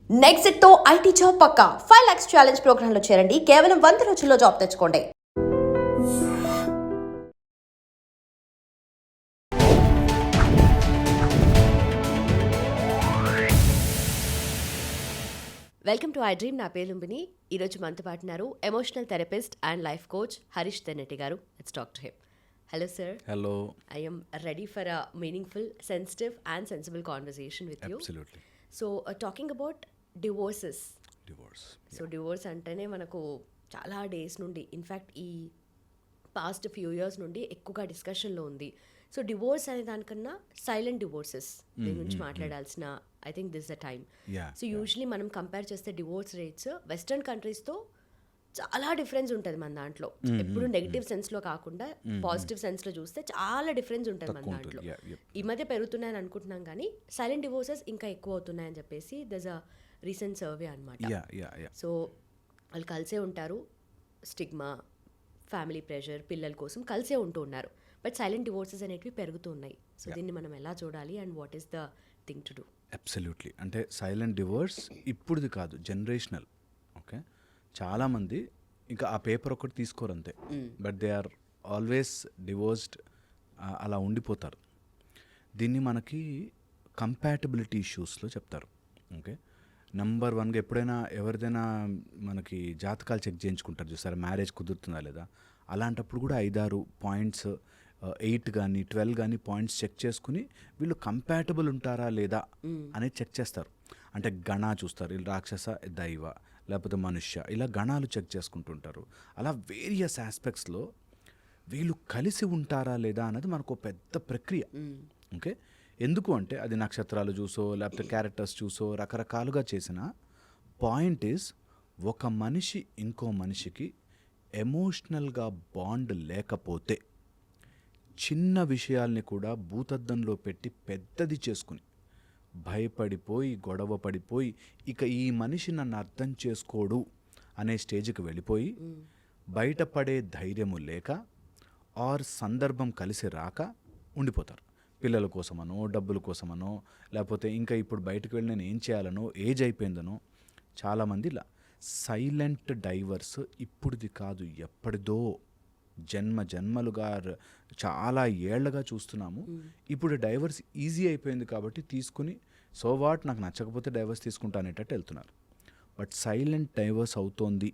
Next తో IT job పక్కా 5 lakhs challenge program లో చేరండి. కేవలం 100 రోజుల్లో జాబ్ తెచ్చుకోండి. Welcome to I dream. నా పేరు లుంబిని. ఈరోజు మనతో పాటున్నారు emotional therapist and life coach Harish Tennetti గారు. Let's talk to him. Hello sir. Hello. I am ready for a meaningful, sensitive and sensible conversation with you. Absolutely. So talking about divorces. So Yeah. Divorce అంటేనే మనకు చాలా days నుండి, in fact ఈ past few years నుండి ఎక్కువగా డిస్కషన్లో ఉంది. So divorce అనే దానికన్నా సైలెంట్ డివోర్సెస్ దీని గురించి మాట్లాడాల్సిన I think this the time. Yeah. So usually మనం కంపేర్ చేస్తే డివోర్స్ రేట్స్ వెస్ట్రన్ కంట్రీస్తో చాలా డిఫరెన్స్ ఉంటుంది మన దాంట్లో. ఎప్పుడు నెగిటివ్ సెన్స్లో కాకుండా పాజిటివ్ సెన్స్లో చూస్తే చాలా డిఫరెన్స్ ఉంటుంది మన తక్కువ దాంట్లో. ఉంటుంది. Yeah, yep. ఈ మధ్య పెరుగుతున్నాయని అనుకుంటున్నాం, కానీ సైలెంట్ డివోర్సెస్ ఇంకా ఎక్కువ అవుతున్నాయని చెప్పేసి దస్ అ రీసెంట్ సర్వే అనమాట. Yeah. సో వాళ్ళు కలిసే ఉంటారు, స్టిగ్మా, ఫ్యామిలీ ప్రెషర్, పిల్లల కోసం కలిసే ఉంటూ ఉన్నారు. బట్ సైలెంట్ డివోర్సెస్ అనేటివి పెరుగుతూ ఉన్నాయి. సో దీన్ని మనం ఎలా చూడాలి and what is the thing to do? Absolutely. అంటే సైలెంట్ డివోర్స్ ఇప్పుడుది కాదు, జనరేషనల్. ఓకే, చాలామంది ఇంకా ఆ పేపర్ ఒకటి తీసుకోరు అంతే, but they are always divorced, అలా ఉండిపోతారు. దీన్ని మనకి కంపాటబిలిటీ ఇష్యూస్లో చెప్తారు. ఓకే, నెంబర్ వన్గా ఎప్పుడైనా ఎవరిదైనా మనకి జాతకాలు చెక్ చేయించుకుంటారు చూసారా, మ్యారేజ్ కుదురుతుందా లేదా, అలాంటప్పుడు కూడా 5-6 పాయింట్స్, 8 కానీ 12 కానీ పాయింట్స్ చెక్ చేసుకుని వీళ్ళు కంపాటబుల్ ఉంటారా లేదా అనేది చెక్ చేస్తారు. అంటే గణా చూస్తారు, వీళ్ళు రాక్షస, దైవ, లేకపోతే మనుష్య, ఇలా గణాలు చెక్ చేసుకుంటుంటారు. అలా వేరియస్ ఆస్పెక్ట్స్లో వీళ్ళు కలిసి ఉంటారా లేదా అన్నది మనకు ఒక పెద్ద ప్రక్రియ. ఓకే, ఎందుకు అంటే అది నక్షత్రాలు చూసో లేకపోతే క్యారెక్టర్స్ చూసో రకరకాలుగా చేసిన పాయింట్ ఈజ్, ఒక మనిషి ఇంకో మనిషికి ఎమోషనల్గా బాండ్ లేకపోతే చిన్న విషయాల్ని కూడా భూతద్దంలో పెట్టి పెద్దది చేసుకుని భయపడిపోయి గొడవ పడిపోయి ఇక ఈ మనిషి నన్ను అర్థం చేసుకోడు అనే స్టేజ్కి వెళ్ళిపోయి బయటపడే ధైర్యము లేక ఆర్ సందర్భం కలిసి రాక ఉండిపోతారు. పిల్లల కోసమనో, డబ్బుల కోసమనో, లేకపోతే ఇంకా ఇప్పుడు బయటకు వెళ్ళి నేను ఏం చేయాలనో, ఏజ్ అయిపోయిందనో. చాలామంది ఇలా సైలెంట్ డైవర్స్ ఇప్పుడుది కాదు, ఎప్పటిదో జన్మలుగా చాలా ఏళ్లగా చూస్తున్నాము. ఇప్పుడు డైవర్స్ ఈజీ అయిపోయింది కాబట్టి తీసుకుని సో వాట్, నాకు నచ్చకపోతే డైవర్స్ తీసుకుంటా అనేటట్టు వెళ్తున్నారు. బట్ సైలెంట్ డైవర్స్ అవుతోంది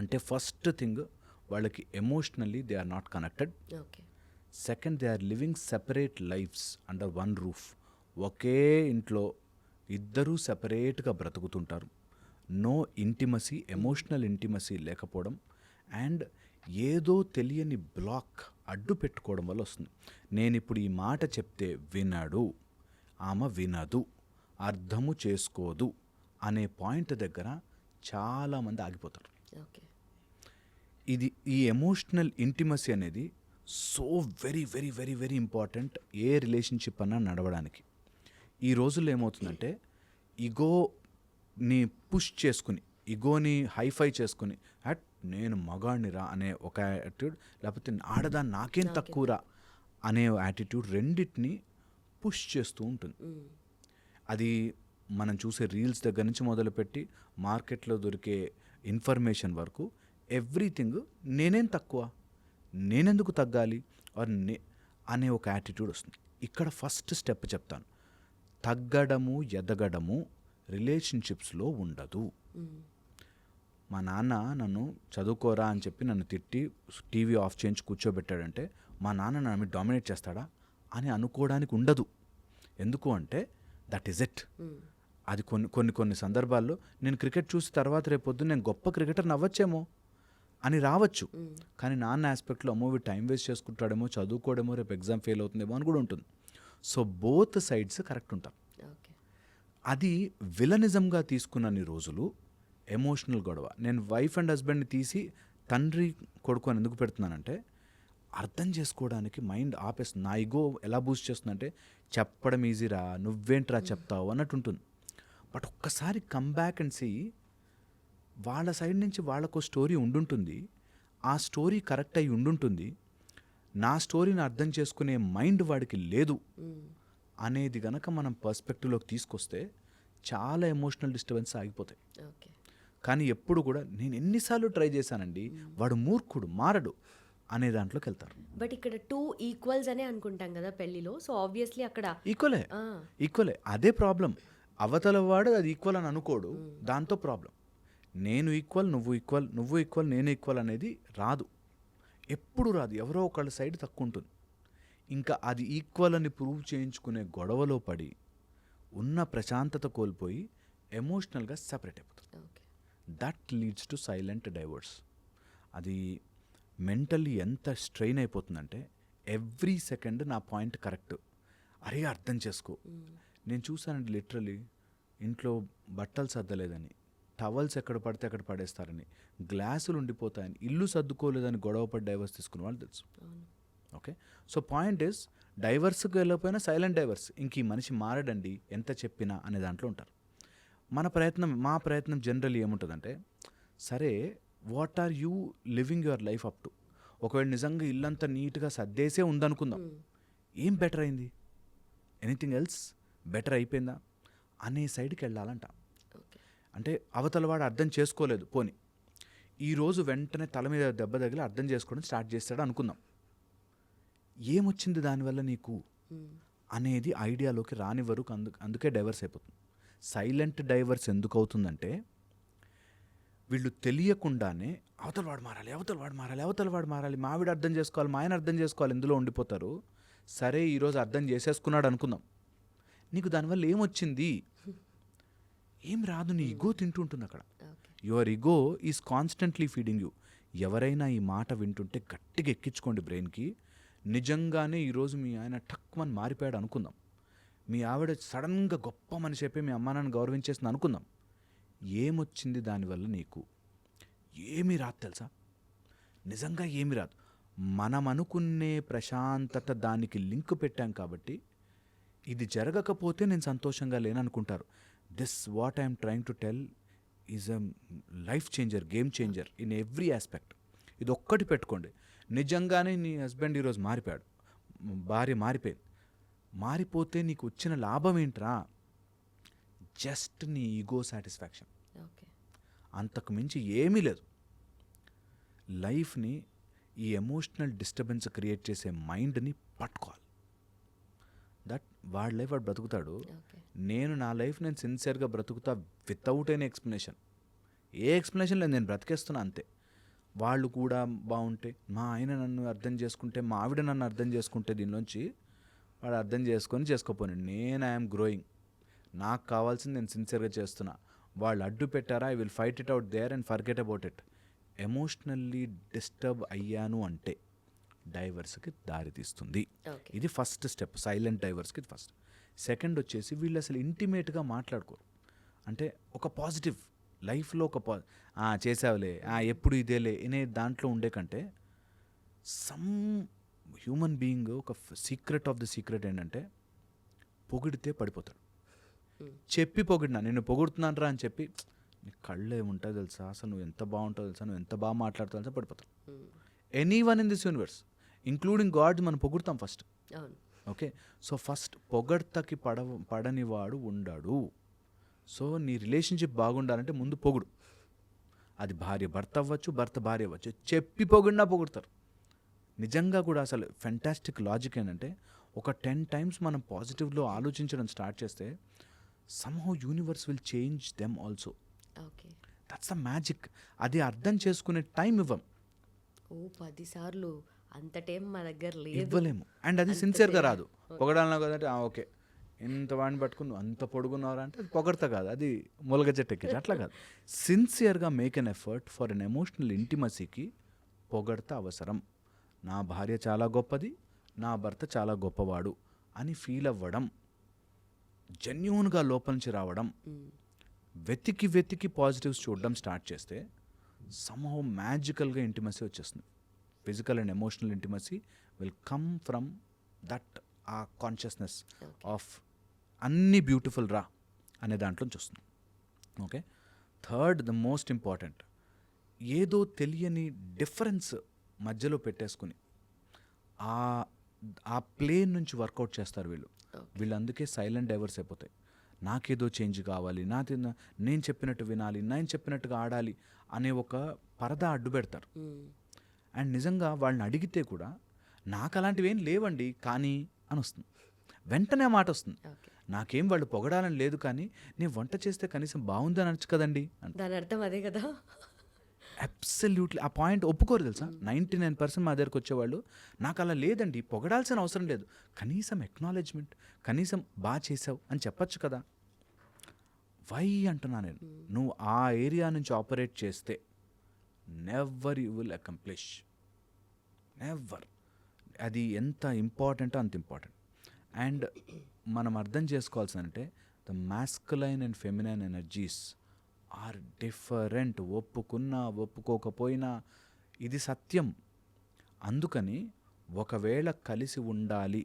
అంటే ఫస్ట్ థింగ్, వాళ్ళకి emotionally they are not connected. Okay. Second, they are living separate lives under one roof. ఒకే ఇంట్లో ఇద్దరూ సెపరేట్గా బ్రతుకుతుంటారు. నో ఇంటిమసీ, ఎమోషనల్ ఇంటిమసీ లేకపోవడం, అండ్ ఏదో తెలియని బ్లాక్ అడ్డు పెట్టుకోవడం వల్ల వస్తుంది. నేను ఇప్పుడు ఈ మాట చెప్తే వినడు, ఆమె వినదు, అర్థము చేసుకోదు అనే పాయింట్ దగ్గర చాలామంది ఆగిపోతారు. ఓకే. ఈ ఎమోషనల్ ఇంటిమసీ అనేది so very very very very important ఏ రిలేషన్షిప్ అన్నా నడవడానికి. ఈ రోజుల్లో ఏమవుతుందంటే, ఈగోని పుష్ చేసుకుని, ఈగోని హైఫై చేసుకుని, హట్ నేను మగాడినిరా అనే ఒక యాటిట్యూడ్, లేకపోతే ఆడదా నాకేం తక్కువరా అనే యాటిట్యూడ్, రెండింటిని పుష్ చేస్తూ ఉంటుంది. అది మనం చూసే రీల్స్ దగ్గర నుంచి మొదలుపెట్టి మార్కెట్లో దొరికే ఇన్ఫర్మేషన్ వరకు ఎవ్రీథింగ్ నేనేం తక్కువ, నేనెందుకు తగ్గాలి ఆర్ అనే ఒక యాటిట్యూడ్ వస్తుంది. ఇక్కడ ఫస్ట్ స్టెప్ చెప్తాను, తగ్గడము ఎదగడము రిలేషన్షిప్స్లో ఉండదు. మా నాన్న నన్ను చదువుకోరా అని చెప్పి నన్ను తిట్టి టీవీ ఆఫ్ చేయించి కూర్చోబెట్టాడంటే మా నాన్న నా మీద డామినేట్ చేస్తాడా అని అనుకోవడానికి ఉండదు. ఎందుకు అంటే దట్ ఈజ్ ఇట్. అది కొన్ని సందర్భాల్లో నేను క్రికెట్ చూసి తర్వాత రేపొద్దు నేను గొప్ప క్రికెటర్ నవ్వచ్చేమో అని రావచ్చు, కానీ నాన్న ఆస్పెక్ట్లో అమ్మో వీడు టైం వేస్ట్ చేసుకుంటాడేమో, చదువుకోడేమో, రేపు ఎగ్జామ్ ఫెయిల్ అవుతుందేమో అని కూడా ఉంటుంది. సో బోత్ సైడ్స్ కరెక్ట్ ఉంటారు. అది విలనిజంగా తీసుకున్నన్ని రోజులు ఎమోషనల్ గొడవ. నేను వైఫ్ అండ్ హస్బెండ్ని తీసి తండ్రి కొడుకు అని ఎందుకు పెడుతున్నానంటే, అర్థం చేసుకోవడానికి మైండ్ ఆపేస్తుంది. నా ఈగో ఎలా బూస్ట్ చేస్తుందంటే, చెప్పడం ఈజీరా, నువ్వేంట్రా చెప్తావు అన్నట్టు ఉంటుంది. బట్ ఒక్కసారి కమ్ బ్యాక్ అండ్ సీ, వాళ్ళ సైడ్ నుంచి వాళ్ళకు స్టోరీ ఉండుంటుంది, ఆ స్టోరీ కరెక్ట్ అయి ఉండుంటుంది, నా స్టోరీని అర్థం చేసుకునే మైండ్ వాడికి లేదు అనేది గనక మనం పర్స్పెక్టివ్లోకి తీసుకొస్తే చాలా ఎమోషనల్ డిస్టర్బెన్స్ ఆగిపోతాయి. ఓకే. కానీ ఎప్పుడు కూడా నేను ఎన్నిసార్లు ట్రై చేశానండి, వాడు మూర్ఖుడు మారడు అనే దాంట్లోకి వెళ్తారు. బట్ ఇక్కడ 2 ఈక్వల్స్ అనే అనుకుంటాం కదా పెళ్లిలో. సో ఆబ్వియస్లీ అక్కడ ఈక్వలే అదే ప్రాబ్లం. అవతల వాడు అది ఈక్వల్ అని అనుకోడు, దాంతో ప్రాబ్లం. నేను ఈక్వల్, నువ్వు ఈక్వల్, నువ్వు ఈక్వల్, నేను ఈక్వల్ అనేది రాదు, ఎప్పుడు రాదు. ఎవరో ఒకళ్ళ సైడ్ తక్కువ ఉంటుంది. ఇంకా అది ఈక్వల్ అని ప్రూవ్ చేయించుకునే గొడవలో పడి ఉన్న ప్రశాంతత కోల్పోయి ఎమోషనల్గా సపరేట్ అయిపోతుంది. Okay. That leads to silent divorce. అది మెంటల్లీ ఎంత స్ట్రెయిన్ అయిపోతుందంటే ఎవ్రీ సెకండ్ నా పాయింట్ కరెక్ట్, అరే అర్థం చేసుకో. నేను చూసానండి లిటరలీ, ఇంట్లో బట్టలు సర్దలేదని, టవల్స్ ఎక్కడ పడితే అక్కడ పడేస్తారని, గ్లాసులు ఉండిపోతాయని, ఇల్లు సర్దుకోలేదని గొడవపడి డైవర్స్ తీసుకున్న వాళ్ళు తెలుసు. ఓకే, సో పాయింట్ ఇస్ డైవర్స్కి వెళ్ళకపోయినా సైలెంట్ డైవర్స్, ఇంక ఈ మనిషి మారడండి ఎంత చెప్పినా అనే దాంట్లో ఉంటారు. మా ప్రయత్నం జనరల్లీ ఏముంటుందంటే, సరే what are you living your life up to. ఒకవేళ నిజంగా ఇల్లంతా నీట్గా సర్దేసే ఉందనుకుందాం, ఏం బెటర్ అయింది, ఎనీథింగ్ ఎల్స్ బెటర్ అయిపోయిందా అనే సైడ్కి వెళ్ళాలంట. అంటే అవతలవాడు అర్థం చేసుకోలేదు, పోని ఈరోజు వెంటనే తల మీద దెబ్బ తగిలి అర్థం చేసుకోవడం స్టార్ట్ చేస్తాడు అనుకుందాం, ఏమొచ్చింది దానివల్ల నీకు అనేది ఐడియాలోకి రానివ్వరు. అందుకే డైవర్స్ అయిపోతుంది. సైలెంట్ డైవర్స్ ఎందుకు అవుతుందంటే, వీళ్ళు తెలియకుండానే అవతలవాడు మారాలి, మా ఆవిడ అర్థం చేసుకోవాలి, మా ఆయన అర్థం చేసుకోవాలి, ఇందులో ఉండిపోతారు. సరే ఈరోజు అర్థం చేసేసుకున్నాడు అనుకుందాం, నీకు దానివల్ల ఏమొచ్చింది, ఏం రాదు, నీ ఇగో తింటూ ఉంటుంది అక్కడ. Your ego is constantly feeding you. ఎవరైనా ఈ మాట వింటుంటే గట్టిగా ఎక్కించుకోండి బ్రెయిన్కి. నిజంగానే ఈరోజు మీ ఆయన టక్మని మారిపోయాడు అనుకుందాం, మీ ఆవిడ సడన్గా గొప్ప మనిషి అయిపోయి మీ అమ్మా నాన్న గౌరవించేసింది అనుకుందాం, ఏమొచ్చింది దానివల్ల నీకు? ఏమీ రాదు తెలుసా, నిజంగా ఏమీ రాదు. మనం అనుకునే ప్రశాంతత దానికి లింక్ పెట్టాం కాబట్టి ఇది జరగకపోతే నేను సంతోషంగా లేననుకుంటారు. This what I'm trying to tell is a life changer, game changer in every aspect. ఇది ఒక్కటి పెట్టుకోండి, నిజంగానే నీ హస్బెండ్ ఈరోజు మారిపోయాడు, భార్య మారిపోయింది, మారిపోతే నీకు వచ్చిన లాభం ఏంట్రా? జస్ట్ నీ ఈగో సాటిస్ఫాక్షన్, అంతకు మించి ఏమీ లేదు. లైఫ్ని ఈ ఎమోషనల్ డిస్టర్బెన్స్ క్రియేట్ చేసే మైండ్ని పట్టుకోవాలి. దట్ వాడి లైఫ్ వాడు బ్రతుకుతాడు, నేను నా లైఫ్ నేను సిన్సియర్గా బ్రతుకుతా వితౌట్ ఎనీ ఎక్స్ప్లెనేషన్. ఏ ఎక్స్ప్లెనేషన్ లేదు, నేను బ్రతికేస్తున్నా అంతే. వాళ్ళు కూడా బాగుంటే, మా ఆయన నన్ను అర్థం చేసుకుంటే, మా ఆవిడ నన్ను అర్థం చేసుకుంటే, దీనిలోంచి వాడు అర్థం చేసుకోపోయి నేను ఐఎమ్ గ్రోయింగ్, నాకు కావాల్సింది నేను సిన్సియర్గా చేస్తున్నా. వాళ్ళు అడ్డు పెట్టారా, I will fight it out there and forget about it. Emotionally disturb అయ్యాను అంటే డైవర్స్కి దారి తీస్తుంది. ఇది ఫస్ట్ స్టెప్, సైలెంట్ డైవర్స్కి ఇది ఫస్ట్. సెకండ్ వచ్చేసి, వీళ్ళు అసలు ఇంటిమేట్గా మాట్లాడుకోరు. అంటే ఒక పాజిటివ్ లైఫ్లో ఒక చేసావులే, ఎప్పుడు ఇదేలే అనే దాంట్లో ఉండే కంటే, సమ్ హ్యూమన్ బీయింగ్ ఒక సీక్రెట్ ఆఫ్ ద సీక్రెట్ ఏంటంటే, పొగిడితే పడిపోతాడు. చెప్పి పొగిడినా, నిన్ను పొగుడుతున్నాను రా అని చెప్పి, నీ కళ్ళు ఏముంటాయి తెలుసా, అసలు నువ్వు ఎంత బాగుంటావు తెలుసా, నువ్వు ఎంత బాగా మాట్లాడుతావు తెలుసా, పడిపోతావు. Any one in this universe including God మనం పొగుడుతాం ఫస్ట్. ఓకే, సో ఫస్ట్ పొగడ్తకి పడనివాడు ఉండాడు. సో నీ రిలేషన్షిప్ బాగుండాలంటే ముందు పొగుడు. అది భార్య భర్త అవ్వచ్చు, భర్త భార్య అవ్వచ్చు, చెప్పి పొగిడినా పొగుడతారు. నిజంగా కూడా అసలు ఫెంటాస్టిక్ లాజిక్ ఏంటంటే, ఒక 10 times మనం పాజిటివ్లో ఆలోచించడం స్టార్ట్ చేస్తే somehow universe will change them also. Okay. That's the magic. అది అర్థం చేసుకునే టైం ఇవ్వం. 10 సార్లు అంత టైం మా దగ్గర లేదు, ఇవ్వలేము. అండ్ అది సిన్సియర్గా రాదు. పొగడాలన్నా కదంటే ఓకే ఇంత వాడిని పట్టుకుని అంత పొడుగున్నారా అంటే అది పొగడతా కాదు, అది మొలగ చెట్టు ఎక్కించి అట్లా కాదు. సిన్సియర్గా make an effort for an emotional ఇంటిమసీకి పొగడత అవసరం. నా భార్య చాలా గొప్పది, నా భర్త చాలా గొప్పవాడు అని ఫీల్ అవ్వడం, జెన్యూన్గా లోపల నుంచి రావడం, వెతికి పాజిటివ్స్ చూడడం స్టార్ట్ చేస్తే సమ్హౌ మ్యాజికల్గా ఇంటిమసీ వచ్చేస్తుంది. Physical and emotional intimacy will come from that ఆ కాన్షియస్నెస్ ఆఫ్ అన్నీ బ్యూటిఫుల్ రా అనే దాంట్లోంచి వస్తుంది. Okay, third the most important, ఏదో తెలియని డిఫరెన్స్ మధ్యలో పెట్టేసుకుని ఆ ప్లేన్ నుంచి వర్కౌట్ చేస్తారు వీళ్ళు అందుకే సైలెంట్ డైవర్స్ అయిపోతాయి. నాకేదో చేంజ్ కావాలి, నేను చెప్పినట్టు వినాలి, నేను చెప్పినట్టుగా ఆడాలి అనే ఒక పరదా అడ్డు పెడతారు. అండ్ నిజంగా వాళ్ళని అడిగితే కూడా నాకు అలాంటివి ఏం లేవండి కానీ అని వస్తుంది, వెంటనే ఆ మాట వస్తుంది. ఓకే. నాకేం వాళ్ళు పొగడాలని లేదు కానీ నేను వంట చేస్తే కనీసం బాగుందని అనొచ్చు కదండి అని. దాని అర్థం అదే కదా. అబ్సల్యూట్లీ ఆ పాయింట్ ఒప్పుకోరు తెలుసా. 99% మా దగ్గరకు వచ్చేవాళ్ళు నాకు అలా లేదండి, పొగడాల్సిన అవసరం లేదు, కనీసం ఎక్నాలెడ్జ్మెంట్, కనీసం బాగా చేసావు అని చెప్పచ్చు కదా. వై అంటున్నా నేను, నువ్వు ఆ ఏరియా నుంచి ఆపరేట్ చేస్తే never you will accomplish, never. అది ఎంత ఇంపార్టెంటో అంత ఇంపార్టెంట్. అండ్ మనం అర్థం చేసుకోవాల్సిందంటే the masculine and feminine energies are different. ఒప్పుకున్నా ఒప్పుకోకపోయినా ఇది సత్యం. అందుకని ఒకవేళ కలిసి ఉండాలి,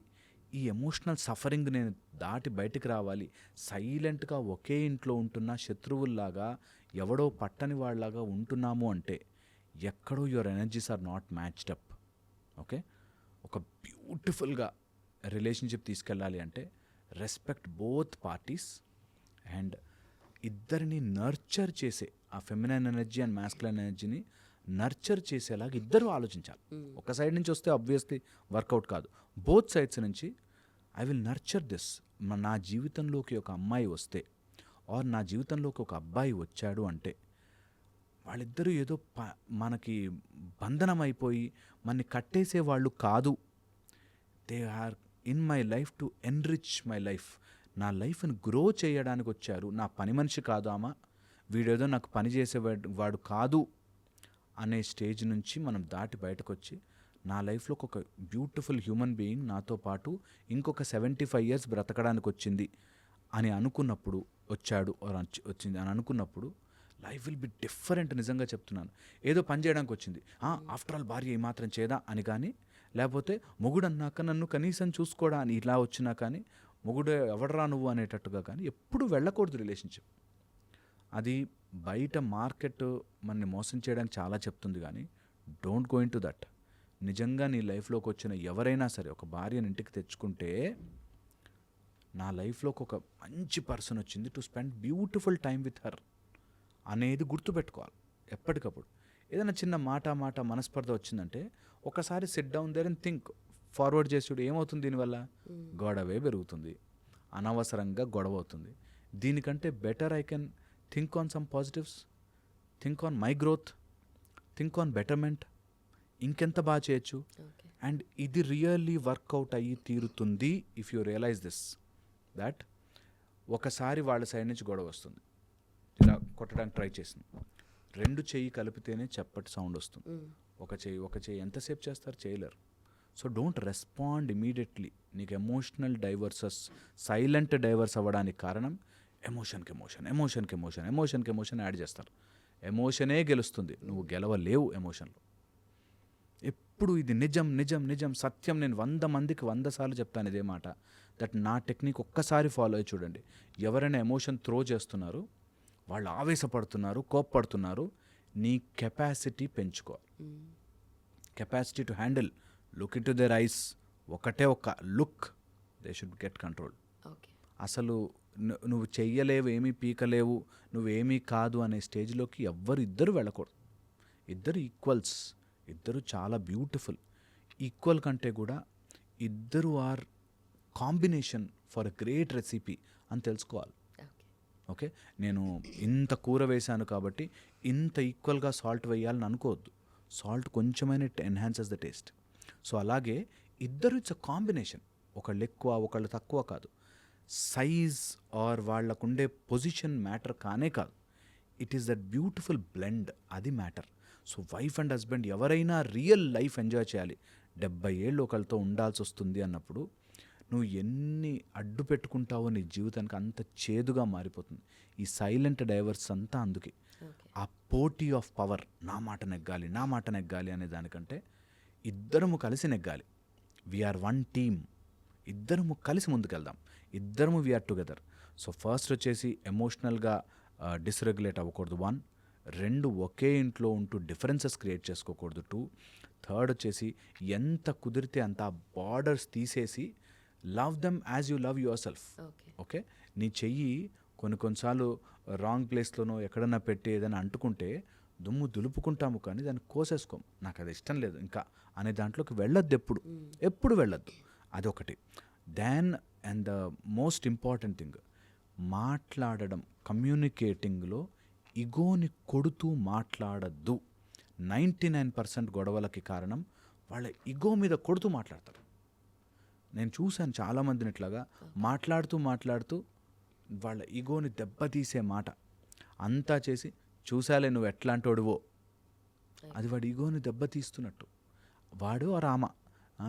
ఈ ఎమోషనల్ సఫరింగ్ నేను దాటి బయటికి రావాలి, సైలెంట్గా ఒకే ఇంట్లో ఉంటున్న శత్రువుల్లాగా ఎవడో పట్టని వాళ్ళలాగా ఉంటున్నాము అంటే ఎక్కడో your energies are not matched up. Okay, ఒక బ్యూటిఫుల్గా రిలేషన్షిప్ తీసుకెళ్ళాలి అంటే రెస్పెక్ట్ బోత్ పార్టీస్ అండ్ ఇద్దరిని నర్చర్ చేసే ఆ ఫెమినైన్ ఎనర్జీ అండ్ మాస్కులైన్ ఎనర్జీని నర్చర్ చేసేలాగా ఇద్దరు ఆలోచించాలి. ఒక సైడ్ నుంచి వస్తే ఆబ్వియస్లీ వర్కౌట్ కాదు, బోత్ సైడ్స్ నుంచి ఐ విల్ నర్చర్ దిస్. నా జీవితంలోకి ఒక అమ్మాయి వస్తే ఆర్ నా జీవితంలోకి ఒక అబ్బాయి వచ్చాడు అంటే వాళ్ళిద్దరూ ఏదో మనకి బంధనం అయిపోయి మనని కట్టేసే వాళ్ళు కాదు. They are in my life to enrich my life. నా లైఫ్ని గ్రో చేయడానికి వచ్చారు. నా పని మనిషి కాదు ఆమె, వీడేదో నాకు పని చేసేవాడు కాదు అనే స్టేజ్ నుంచి మనం దాటి బయటకు వచ్చి నా లైఫ్లో ఒక బ్యూటిఫుల్ హ్యూమన్ బీయింగ్ నాతో పాటు ఇంకొక 75 years బ్రతకడానికి వచ్చింది అని అనుకున్నప్పుడు, వచ్చాడు వచ్చింది అని అనుకున్నప్పుడు లైఫ్ విల్ బి డిఫరెంట్. నిజంగా చెప్తున్నాను. ఏదో పని చేయడానికి వచ్చింది, ఆఫ్టర్ ఆల్ భార్య ఏమాత్రం చేదా అని కానీ, లేకపోతే మొగుడు అన్నాక నన్ను కనీసం చూసుకోడా అని ఇలా వచ్చినా కానీ, మొగుడు ఎవడరా నువ్వు అనేటట్టుగా కానీ ఎప్పుడు వెళ్ళకూడదు రిలేషన్షిప్. అది బయట మార్కెట్ మనని మోసం చేయడానికి చాలా చెప్తుంది కానీ don't go in to that. నిజంగా నీ లైఫ్లోకి వచ్చిన ఎవరైనా సరే ఒక భార్యను ఇంటికి తెచ్చుకుంటే, నా లైఫ్లోకి ఒక మంచి పర్సన్ వచ్చింది to spend beautiful time with her అనేది గుర్తుపెట్టుకోవాలి ఎప్పటికప్పుడు. ఏదైనా చిన్న మాట మనస్పర్ధ వచ్చిందంటే ఒకసారి sit down there and think, forward చేసి ఏమవుతుంది దీనివల్ల, గొడవే పెరుగుతుంది, అనవసరంగా గొడవ అవుతుంది. దీనికంటే better I can think on some positives, think on my growth, think on betterment, ఇంకెంత బాగా చేయొచ్చు. అండ్ ఇది రియల్లీ వర్కౌట్ అయ్యి తీరుతుంది if you realise this that. ఒకసారి వాళ్ళ సైడ్ నుంచి గొడవ వస్తుంది, ఇలా కొట్టడానికి ట్రై చేసింది, 2 చెయ్యి కలిపితేనే చప్పటి సౌండ్ వస్తుంది. ఒక చెయ్యి ఎంతసేపు చేస్తారు, చేయలేరు. So don't respond immediately. నీకు ఎమోషనల్ డైవర్సెస్, సైలెంట్ డైవర్స్ అవ్వడానికి కారణం ఎమోషన్కి యాడ్ చేస్తారు. ఎమోషనే గెలుస్తుంది, నువ్వు గెలవలేవు ఎమోషన్లో. ఎప్పుడు ఇది నిజం సత్యం. నేను 100 మందికి 100 సార్లు చెప్తాను ఇదే మాట. దట్ నా టెక్నిక్ ఒక్కసారి ఫాలో అయ్యి చూడండి. ఎవరైనా ఎమోషన్ త్రో చేస్తున్నారు, వాళ్ళు ఆవేశపడుతున్నారు, కోప్పడుతున్నారు, నీ కెపాసిటీ పెంచుకోవాలి. Capacity to handle, look in to their ice, ఒకటే ఒక look, they should get control. అసలు నువ్వు చెయ్యలేవు, ఏమీ పీకలేవు, నువ్వేమీ కాదు అనే స్టేజ్లోకి ఇద్దరు వెళ్ళకూడదు. ఇద్దరు ఈక్వల్స్, ఇద్దరు చాలా బ్యూటిఫుల్. ఈక్వల్ కంటే కూడా ఇద్దరు are combination for a great recipe అని తెలుసుకోవాలి. ఓకే, నేను ఇంత కూర వేశాను కాబట్టి ఇంత ఈక్వల్గా సాల్ట్ వేయాలని అనుకోవద్దు. సాల్ట్ కొంచెమైనా it enhances the taste. So అలాగే ఇద్దరు ఇట్స్ అ కాంబినేషన్, ఒకళ్ళు ఎక్కువ ఒకళ్ళు తక్కువ కాదు. సైజ్ ఆర్ వాళ్ళకుండే పొజిషన్ మ్యాటర్ కానే కాదు. It is that beautiful blend, అది matter. So wife and husband ఎవరైనా రియల్ లైఫ్ ఎంజాయ్ చేయాలి, 70 ఏళ్ళు ఒకళ్ళతో ఉండాల్సి వస్తుంది అన్నప్పుడు నువ్వు ఎన్ని అడ్డు పెట్టుకుంటావో నీ జీవితానికి అంత చేదుగా మారిపోతుంది. ఈ సైలెంట్ డైవర్స్ అంతా అందుకే. ఆ పోటీ ఆఫ్ పవర్, నా మాట నెగ్గాలి అనే దానికంటే ఇద్దరము కలిసి నెగ్గాలి. వీఆర్ వన్ టీమ్, ఇద్దరము కలిసి ముందుకెళ్దాం, ఇద్దరము వీఆర్ టుగెదర్. సో ఫస్ట్ వచ్చేసి ఎమోషనల్గా డిస్రెగ్యులేట్ అవ్వకూడదు 1, 2 ఒకే ఇంట్లో ఉంటూ డిఫరెన్సెస్ క్రియేట్ చేసుకోకూడదు 2, థర్డ్ వచ్చేసి ఎంత కుదిరితే అంత బార్డర్స్ తీసేసి love them as you love your self. Okay, నీ చెయ్యి కొన్నిసార్లు రాంగ్ ప్లేస్లోనో ఎక్కడన్నా పెట్టి ఏదైనా అంటుకుంటే దుమ్ము దులుపుకుంటాము కానీ దాన్ని కోసేసుకోం. నాకు అది ఇష్టం లేదు ఇంకా అనే దాంట్లోకి వెళ్ళొద్దు, ఎప్పుడు వెళ్ళొద్దు. అదొకటి. Then and the most important thing, మాట్లాడడం, కమ్యూనికేటింగ్లో ఇగోని కొడుతూ మాట్లాడద్దు. 99% గొడవలకి కారణం వాళ్ళ ఇగో మీద కొడుతూ మాట్లాడతారు. నేను చూశాను చాలామందిని ఇట్లాగా మాట్లాడుతూ వాళ్ళ ఈగోని దెబ్బతీసే మాట అంతా చేసి, చూసాలే నువ్వు ఎట్లాంటోడువో, అది వాడి ఈగోని దెబ్బతీస్తున్నట్టు. వాడు ఆ రామ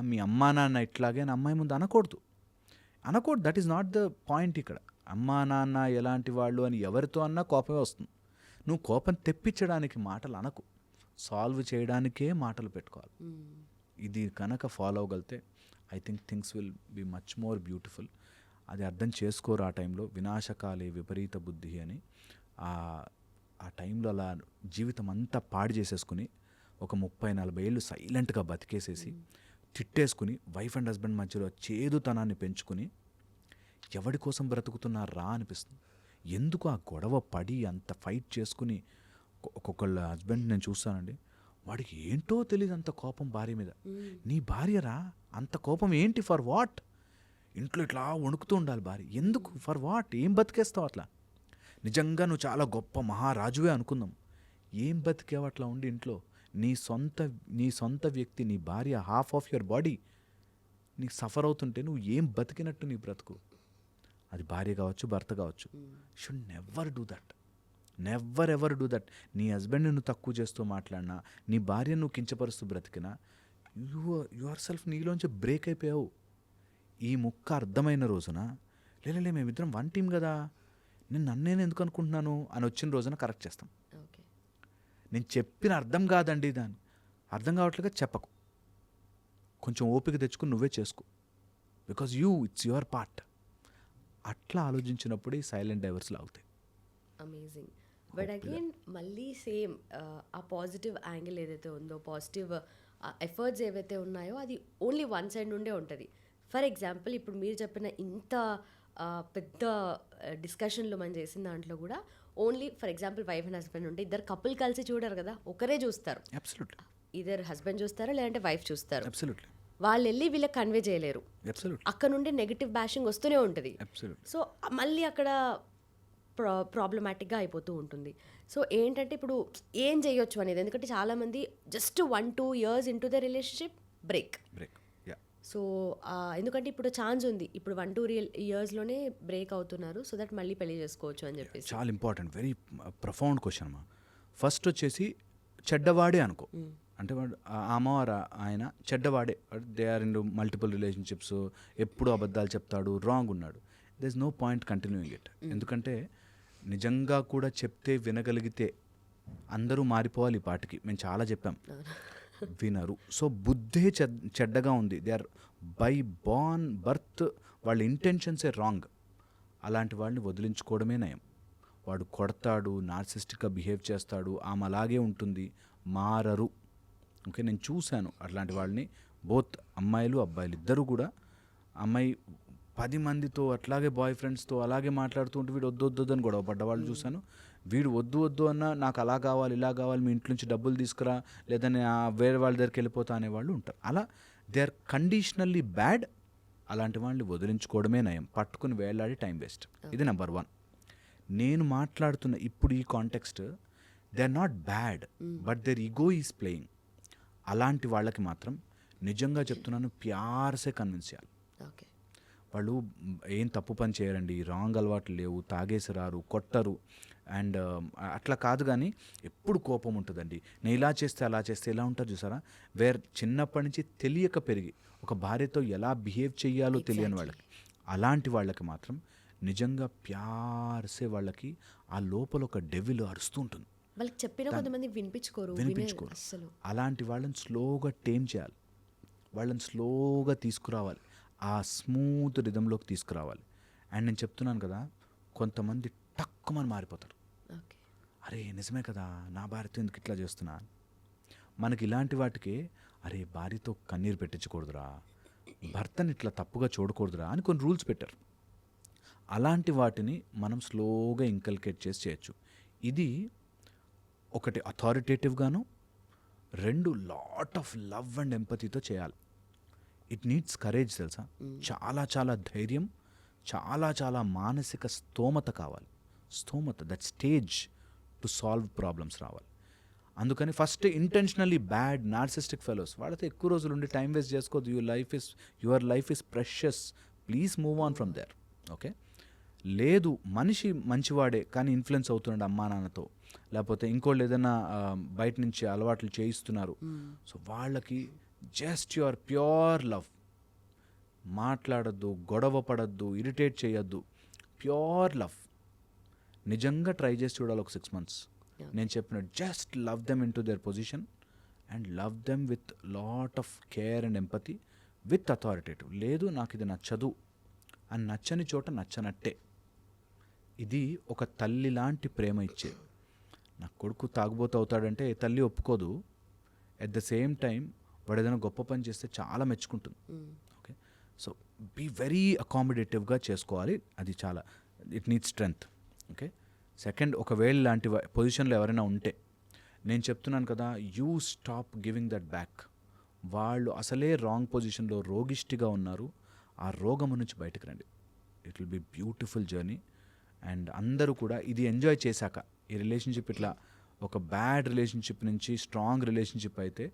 మీ అమ్మా నాన్న ఇట్లాగే అని అమ్మాయి ముందు అనకూడదు. That is not the point ఇక్కడ. అమ్మా నాన్న ఎలాంటి వాళ్ళు అని ఎవరితో అన్నా కోపమే వస్తుంది. నువ్వు కోపం తెప్పించడానికి మాటలు అనకు, సాల్వ్ చేయడానికే మాటలు పెట్టుకోవాలి. ఇది కనుక ఫాలో అవ్వగలితే I think things will be much more beautiful. అది అర్థం చేసుకోరు ఆ టైంలో. వినాశకాలే విపరీత బుద్ధి అని ఆ టైంలో అలా జీవితం అంతా పాడు చేసేసుకుని ఒక 30-40 ఏళ్ళు సైలెంట్గా బతికేసేసి తిట్టేసుకుని వైఫ్ అండ్ హస్బెండ్ మధ్యలో చేదుతనాన్ని పెంచుకుని ఎవడి కోసం బ్రతుకుతున్నారా అనిపిస్తుంది. ఎందుకు ఆ గొడవ పడి అంత ఫైట్ చేసుకుని ఒక్కొక్కళ్ళ హస్బెండ్ నేను చూస్తానండి, వాడికి ఏంటో తెలియదు అంత కోపం భార్య మీద. నీ భార్యరా, అంత కోపం ఏంటి, ఫర్ వాట్? ఇంట్లో ఇట్లా వణుకుతూ ఉండాలి భార్య, ఎందుకు, ఫర్ వాట్? ఏం బతికేస్తావు అట్లా? నిజంగా నువ్వు చాలా గొప్ప మహారాజువే అనుకుందాం, ఏం బతికేవు అట్లా ఉండి ఇంట్లో? నీ సొంత వ్యక్తి, నీ భార్య, హాఫ్ ఆఫ్ యువర్ బాడీ నీకు సఫర్ అవుతుంటే నువ్వు ఏం బతికినట్టు నీ బ్రతుకు? అది భార్య కావచ్చు, భర్త కావచ్చు. Should never do that, never ever do that. నీ హస్బెండ్ని నువ్వు తక్కువ చేస్తూ మాట్లాడినా, నీ భార్యను నువ్వు కించపరుస్తూ బ్రతికినా, యువర్ సెల్ఫ్ నీలోంచి బ్రేక్ అయిపోయావు. ఈ ముక్క అర్థమైన రోజున లేలే మేమిద్దరం వన్ టీం కదా, నన్నేను ఎందుకు అనుకుంటున్నాను అని వచ్చిన రోజున కరెక్ట్ చేస్తాం. నేను చెప్పిన అర్థం కాదండి, దాన్ని అర్థం కావట్లేగా చెప్పకు, కొంచెం ఓపిక తెచ్చుకుని నువ్వే చేసుకో, బికాజ్ ఇట్స్ యువర్ పార్ట్. అట్లా ఆలోచించినప్పుడే సైలెంట్ డైవర్స్లు అవుతాయి. అమేజింగ్. బట్ అగైన్ మళ్ళీ సేమ్ ఆ పాజిటివ్ యాంగిల్ ఏదైతే ఉందో, పాజిటివ్ ఎఫర్ట్స్ ఏవైతే ఉన్నాయో అది ఓన్లీ వన్ సైడ్ నుండే ఉంటుంది. ఫర్ ఎగ్జాంపుల్ ఇప్పుడు మీరు చెప్పిన ఇంత పెద్ద డిస్కషన్లో మనం చేసిన దాంట్లో కూడా only for example wife and husband ఉంటే ఇద్దరు కపుల్ కలిసి చూడరు కదా, ఒకరే చూస్తారు. ఇద్దరు హస్బెండ్ చూస్తారు లేదంటే వైఫ్ చూస్తారు. వాళ్ళు వెళ్ళి వీళ్ళకి కన్వే చేయలేరు. అక్కడ నుండి నెగిటివ్ బ్యాషింగ్ వస్తూనే ఉంటుంది. సో మళ్ళీ అక్కడ ప్రాబ్లమాటిక్గా అయిపోతూ ఉంటుంది. సో ఏంటంటే ఇప్పుడు ఏం చేయొచ్చు అనేది, ఎందుకంటే చాలామంది just 1-2 years into the relationship break. So ఎందుకంటే ఇప్పుడు ఛాన్స్ ఉంది, ఇప్పుడు 1-2 yearsలోనే బ్రేక్ అవుతున్నారు, సో దట్ మళ్ళీ పెళ్లి చేసుకోవచ్చు అని చెప్పేసి. చాలా ఇంపార్టెంట్, వెరీ ప్రొఫౌండ్ క్వశ్చన్ అమ్మా. ఫస్ట్ వచ్చేసి చెడ్డవాడే అనుకో, అంటే వాడు ఆమె ఆయన చెడ్డవాడే, they are in multiple relationships, ఎప్పుడు అబద్ధాలు చెప్తాడు, రాంగ్ ఉన్నాడు. There is no point continuing it. ఎందుకంటే నిజంగా కూడా చెప్తే వినగలిగితే అందరూ మారిపోవాలి. ఈ పాటికి మేము చాలా చెప్పాం, వినరు. సో బుద్ధే చెడ్డగా ఉంది. దే ఆర్ బై బర్త్ వాళ్ళ ఇంటెన్షన్సే రాంగ్. అలాంటి వాళ్ళని వదిలించుకోవడమే నయం. వాడు కొడతాడు, నార్సిస్టిక్గా బిహేవ్ చేస్తాడు, ఆమె అలాగే ఉంటుంది, మారరు. ఓకే, నేను చూశాను అట్లాంటి వాళ్ళని, బోత్ అమ్మాయిలు అబ్బాయిలు ఇద్దరు కూడా. అమ్మాయి 10 మందితో అట్లాగే బాయ్ ఫ్రెండ్స్తో అలాగే మాట్లాడుతూ ఉంటే వీడు వద్దు అని గొడవ పడ్డవాళ్ళు చూశాను. వీడు వద్దు అన్నా నాకు అలా కావాలి ఇలా కావాలి, మీ ఇంటి నుంచి డబ్బులు తీసుకురా, లేదని వేరే వాళ్ళ దగ్గరికి వెళ్ళిపోతా అనేవాళ్ళు ఉంటారు. అలా దే ఆర్ కండిషనల్లీ బ్యాడ్. అలాంటి వాళ్ళని వదిలించుకోవడమే నయం, పట్టుకుని వేలాడి టైం వేస్ట్. ఇది నెంబర్ 1. నేను మాట్లాడుతున్న ఇప్పుడు ఈ context, they are not bad but their ego is playing. అలాంటి వాళ్ళకి మాత్రం నిజంగా చెప్తున్నాను, ప్యార్సే కన్విన్స్ చేయాలి. వాళ్ళు ఏం తప్పు పని చేయరండి, రాంగ్ అలవాట్లు లేవు, తాగేసి రారు, కొట్టరు, అండ్ అట్లా కాదు. కానీ ఎప్పుడు కోపం ఉంటుందండి, నేను ఇలా చేస్తే అలా చేస్తే ఇలా ఉంటారు చూసారా. చిన్నప్పటి నుంచి తెలియక పెరిగి ఒక భార్యతో ఎలా బిహేవ్ చేయాలో తెలియని వాళ్ళకి, అలాంటి వాళ్ళకి మాత్రం నిజంగా ప్యార్సే వాళ్ళకి ఆ లోపల ఒక డెవిల్ అరుస్తూ ఉంటుంది. వాళ్ళకి చెప్పిన కొంతమంది వినిపించుకోరు. అలాంటి వాళ్ళని స్లోగా టేమ్ చేయాలి, వాళ్ళని స్లోగా తీసుకురావాలి, ఆ స్మూత్ రిథంలోకి తీసుకురావాలి. అండ్ నేను చెప్తున్నాను కదా, కొంతమంది టక్కుమని మారిపోతారు. అరే నిజమే కదా, నా భార్యతో ఎందుకు ఇట్లా చేస్తున్నా. మనకి ఇలాంటి వాటికి అరే భార్యతో కన్నీరు పెట్టించకూడదురా, భర్తని ఇట్లా తప్పుగా చూడకూడదురా అని కొన్ని రూల్స్ పెట్టారు. అలాంటి వాటిని మనం స్లోగా ఇంకల్కేట్ చేసి చేయొచ్చు. ఇది ఒకటి అథారిటేటివ్గాను, రెండు లాట్ ఆఫ్ లవ్ అండ్ ఎంపతితో చేయాలి. ఇట్ నీడ్స్ కరేజ్ తెలుసా, చాలా చాలా ధైర్యం, చాలా చాలా మానసిక స్తోమత కావాలి. స్తోమత, that stage to solve problems రావాలి. అందుకని first intentionally bad narcissistic fellows వాళ్ళతో ఎక్కువ రోజులు ఉండి టైం వేస్ట్ చేసుకోవద్దు. Your life is precious, please move on from there. Okay, లేదు మనిషి మంచివాడే కానీ ఇన్ఫ్లుయెన్స్ అవుతున్నాడు అమ్మా నాన్నతో, లేకపోతే ఇంకోళ్ళు ఏదైనా బయట నుంచి అలవాట్లు చేయిస్తున్నారు, సో వాళ్ళకి జస్ట్ యువర్ ప్యూర్ లవ్, మాట్లాడద్దు, గొడవ పడద్దు, ఇరిటేట్ చేయొద్దు, ప్యూర్ లవ్ నిజంగా ట్రై చేసి చూడాలి ఒక 6 months. నేను చెప్పినట్టు just love them in to their position and love them with lot of care and empathy with authoritative. లేదు నాకు ఇది నచ్చదు అని నచ్చని చోట నచ్చనట్టే. ఇది ఒక తల్లి లాంటి ప్రేమ ఇచ్చేది. నా కొడుకు తాగుబోతు అవుతాడంటే తల్లి ఒప్పుకోదు, ఎట్ ద సేమ్ టైం వాడు ఏదైనా గొప్ప పని చేస్తే చాలా మెచ్చుకుంటుంది. ఓకే, సో బీ వెరీ అకామిడేటివ్గా చేసుకోవాలి. అది చాలా, it needs strength. Okay, second, ఒకవేళ ఇలాంటి పొజిషన్లో ఎవరైనా ఉంటే నేను చెప్తున్నాను కదా, you stop giving that back. వాళ్ళు అసలే రాంగ్ పొజిషన్లో రోగిష్టిగా ఉన్నారు, ఆ రోగము నుంచి బయటకు రండి. It will be beautiful journey. And అందరూ కూడా ఇది ఎంజాయ్ చేశాక, ఈ రిలేషన్షిప్ ఇట్లా ఒక బ్యాడ్ రిలేషన్షిప్ నుంచి స్ట్రాంగ్ రిలేషన్షిప్ అయితే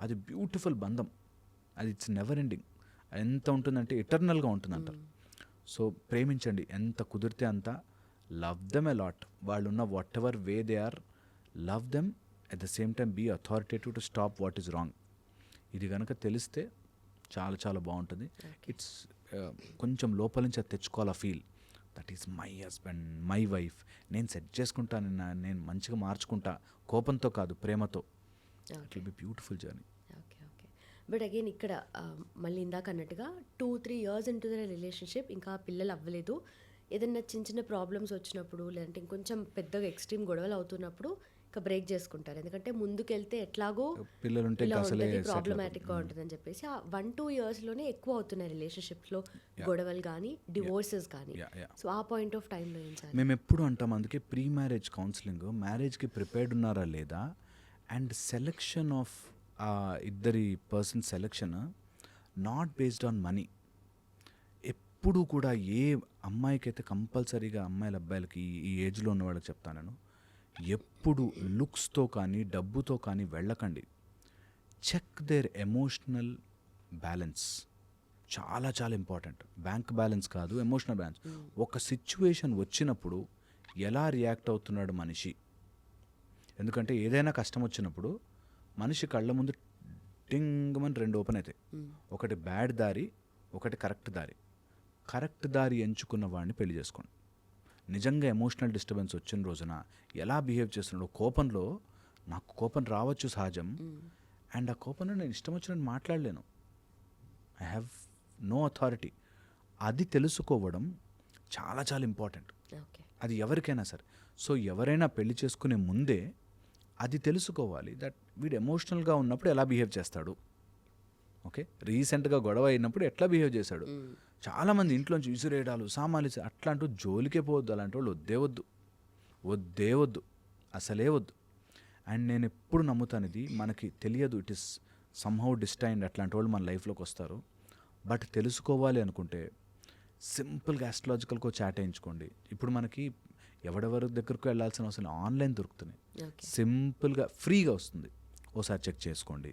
అది బ్యూటిఫుల్ బంధం, అది ఇట్స్ నెవర్ ఎండింగ్. ఎంత ఉంటుందంటే ఎటర్నల్గా ఉంటుందంటారు. సో ప్రేమించండి ఎంత కుదిరితే అంత, లవ్ దెమ్ ఎ లాట్. వాళ్ళు ఉన్న whatever way they are, love them, at the same time be authoritative to stop what is wrong. ఇది కనుక తెలిస్తే చాలా చాలా బాగుంటుంది. ఇట్స్ కొంచెం లోపల నుంచి అది తెచ్చుకోవాలి ఆ feel, that is my husband, my wife, నేను సెట్ చేసుకుంటాను, నేను మంచిగా మార్చుకుంటా, కోపంతో కాదు ప్రేమతో. It will be beautiful journey. Okay okay, but again ఇక్కడ మళ్ళీ ఇందాక అన్నట్టుగా 2-3 years ఇంటూ ద రిలేషన్షిప్, ఇంకా పిల్లలు అవ్వలేదు, ఏదైనా చిన్న చిన్న ప్రాబ్లమ్స్ వచ్చినప్పుడు, లేదంటే ఇంకొంచెం పెద్దగా ఎక్స్ట్రీమ్ గొడవలు అవుతున్నప్పుడు ఇంకా బ్రేక్ చేసుకుంటారు. ఎందుకంటే ముందుకెళ్తే ఎట్లాగో పిల్లలు ఉంటే ప్రాబ్లమాటిక్గా ఉంటుందని చెప్పేసి ఆ 1-2 yearsలోనే ఎక్కువ అవుతున్నాయి రిలేషన్షిప్స్లో గొడవలు కానీ డివోర్సెస్ కానీ. సో ఆ పాయింట్ ఆఫ్ టైంలో ఏం చేయాలి? మేము ఎప్పుడు అంటాం, అందుకే ప్రీ మ్యారేజ్ కౌన్సిలింగ్, మ్యారేజ్కి ప్రిపేర్డ్ ఉన్నారా లేదా, అండ్ సెలెక్షన్ ఆఫ్ ఇద్దరి person selection not based on money. ఎప్పుడు కూడా ఏ అమ్మాయికైతే కంపల్సరీగా, అమ్మాయిల అబ్బాయిలకి ఈ ఏజ్లో ఉన్నవాళ్ళకి చెప్తాను నేను, ఎప్పుడు లుక్స్తో కానీ డబ్బుతో కానీ వెళ్ళకండి. చెక్ దేర్ ఎమోషనల్ బ్యాలెన్స్, చాలా చాలా ఇంపార్టెంట్. బ్యాంక్ బ్యాలెన్స్ కాదు, ఎమోషనల్ బ్యాలెన్స్. ఒక సిచ్యువేషన్ వచ్చినప్పుడు ఎలా రియాక్ట్ అవుతున్నాడు మనిషి. ఎందుకంటే ఏదైనా కష్టం వచ్చినప్పుడు మనిషి కళ్ళ ముందు టింగమని 2 ఓపెన్ అవుతాయి. ఒకటి బ్యాడ్ దారి, ఒకటి కరెక్ట్ దారి. కరెక్ట్ దారి ఎంచుకున్న వాడిని పెళ్లి చేసుకోండి. నిజంగా ఎమోషనల్ డిస్టర్బెన్స్ వచ్చిన రోజున ఎలా బిహేవ్ చేస్తున్నాడు, కోపంలో నాకు కోపం రావచ్చు సహజం, అండ్ ఆ కోపంలో నేను ఇష్టం వచ్చినట్టు మాట్లాడలేను, ఐ హ్యావ్ నో అథారిటీ. అది తెలుసుకోవడం చాలా చాలా ఇంపార్టెంట్. అది ఎవరికైనా సరే. సో ఎవరైనా పెళ్లి చేసుకునే ముందే అది తెలుసుకోవాలి, దట్ వీడు ఎమోషనల్గా ఉన్నప్పుడు ఎలా బిహేవ్ చేస్తాడు. ఓకే, రీసెంట్గా గొడవ అయినప్పుడు ఎట్లా బిహేవ్ చేశాడు. చాలామంది ఇంట్లోంచి విసిరేయడాలు, సామాన్లు అట్లాంటి జోలికే పోవద్దు. అలాంటి వాళ్ళు వద్దే వద్దు, అసలే వద్దు. అండ్ నేను ఎప్పుడు నమ్ముతాను, ఇది మనకి తెలియదు, ఇట్ ఈస్ సమ్హౌ డిస్టైన్డ్, అట్లాంటి వాళ్ళు మన లైఫ్లోకి వస్తారు. బట్ తెలుసుకోవాలి అనుకుంటే సింపుల్గా ఆస్ట్రాలజికల్గా చాట్ వేయించుకోండి. ఇప్పుడు మనకి ఎవరెవరి దగ్గరకు వెళ్ళాల్సిన అవసరం, ఆన్లైన్ దొరుకుతున్నాయి, సింపుల్గా ఫ్రీగా వస్తుంది. ఓసారి చెక్ చేసుకోండి,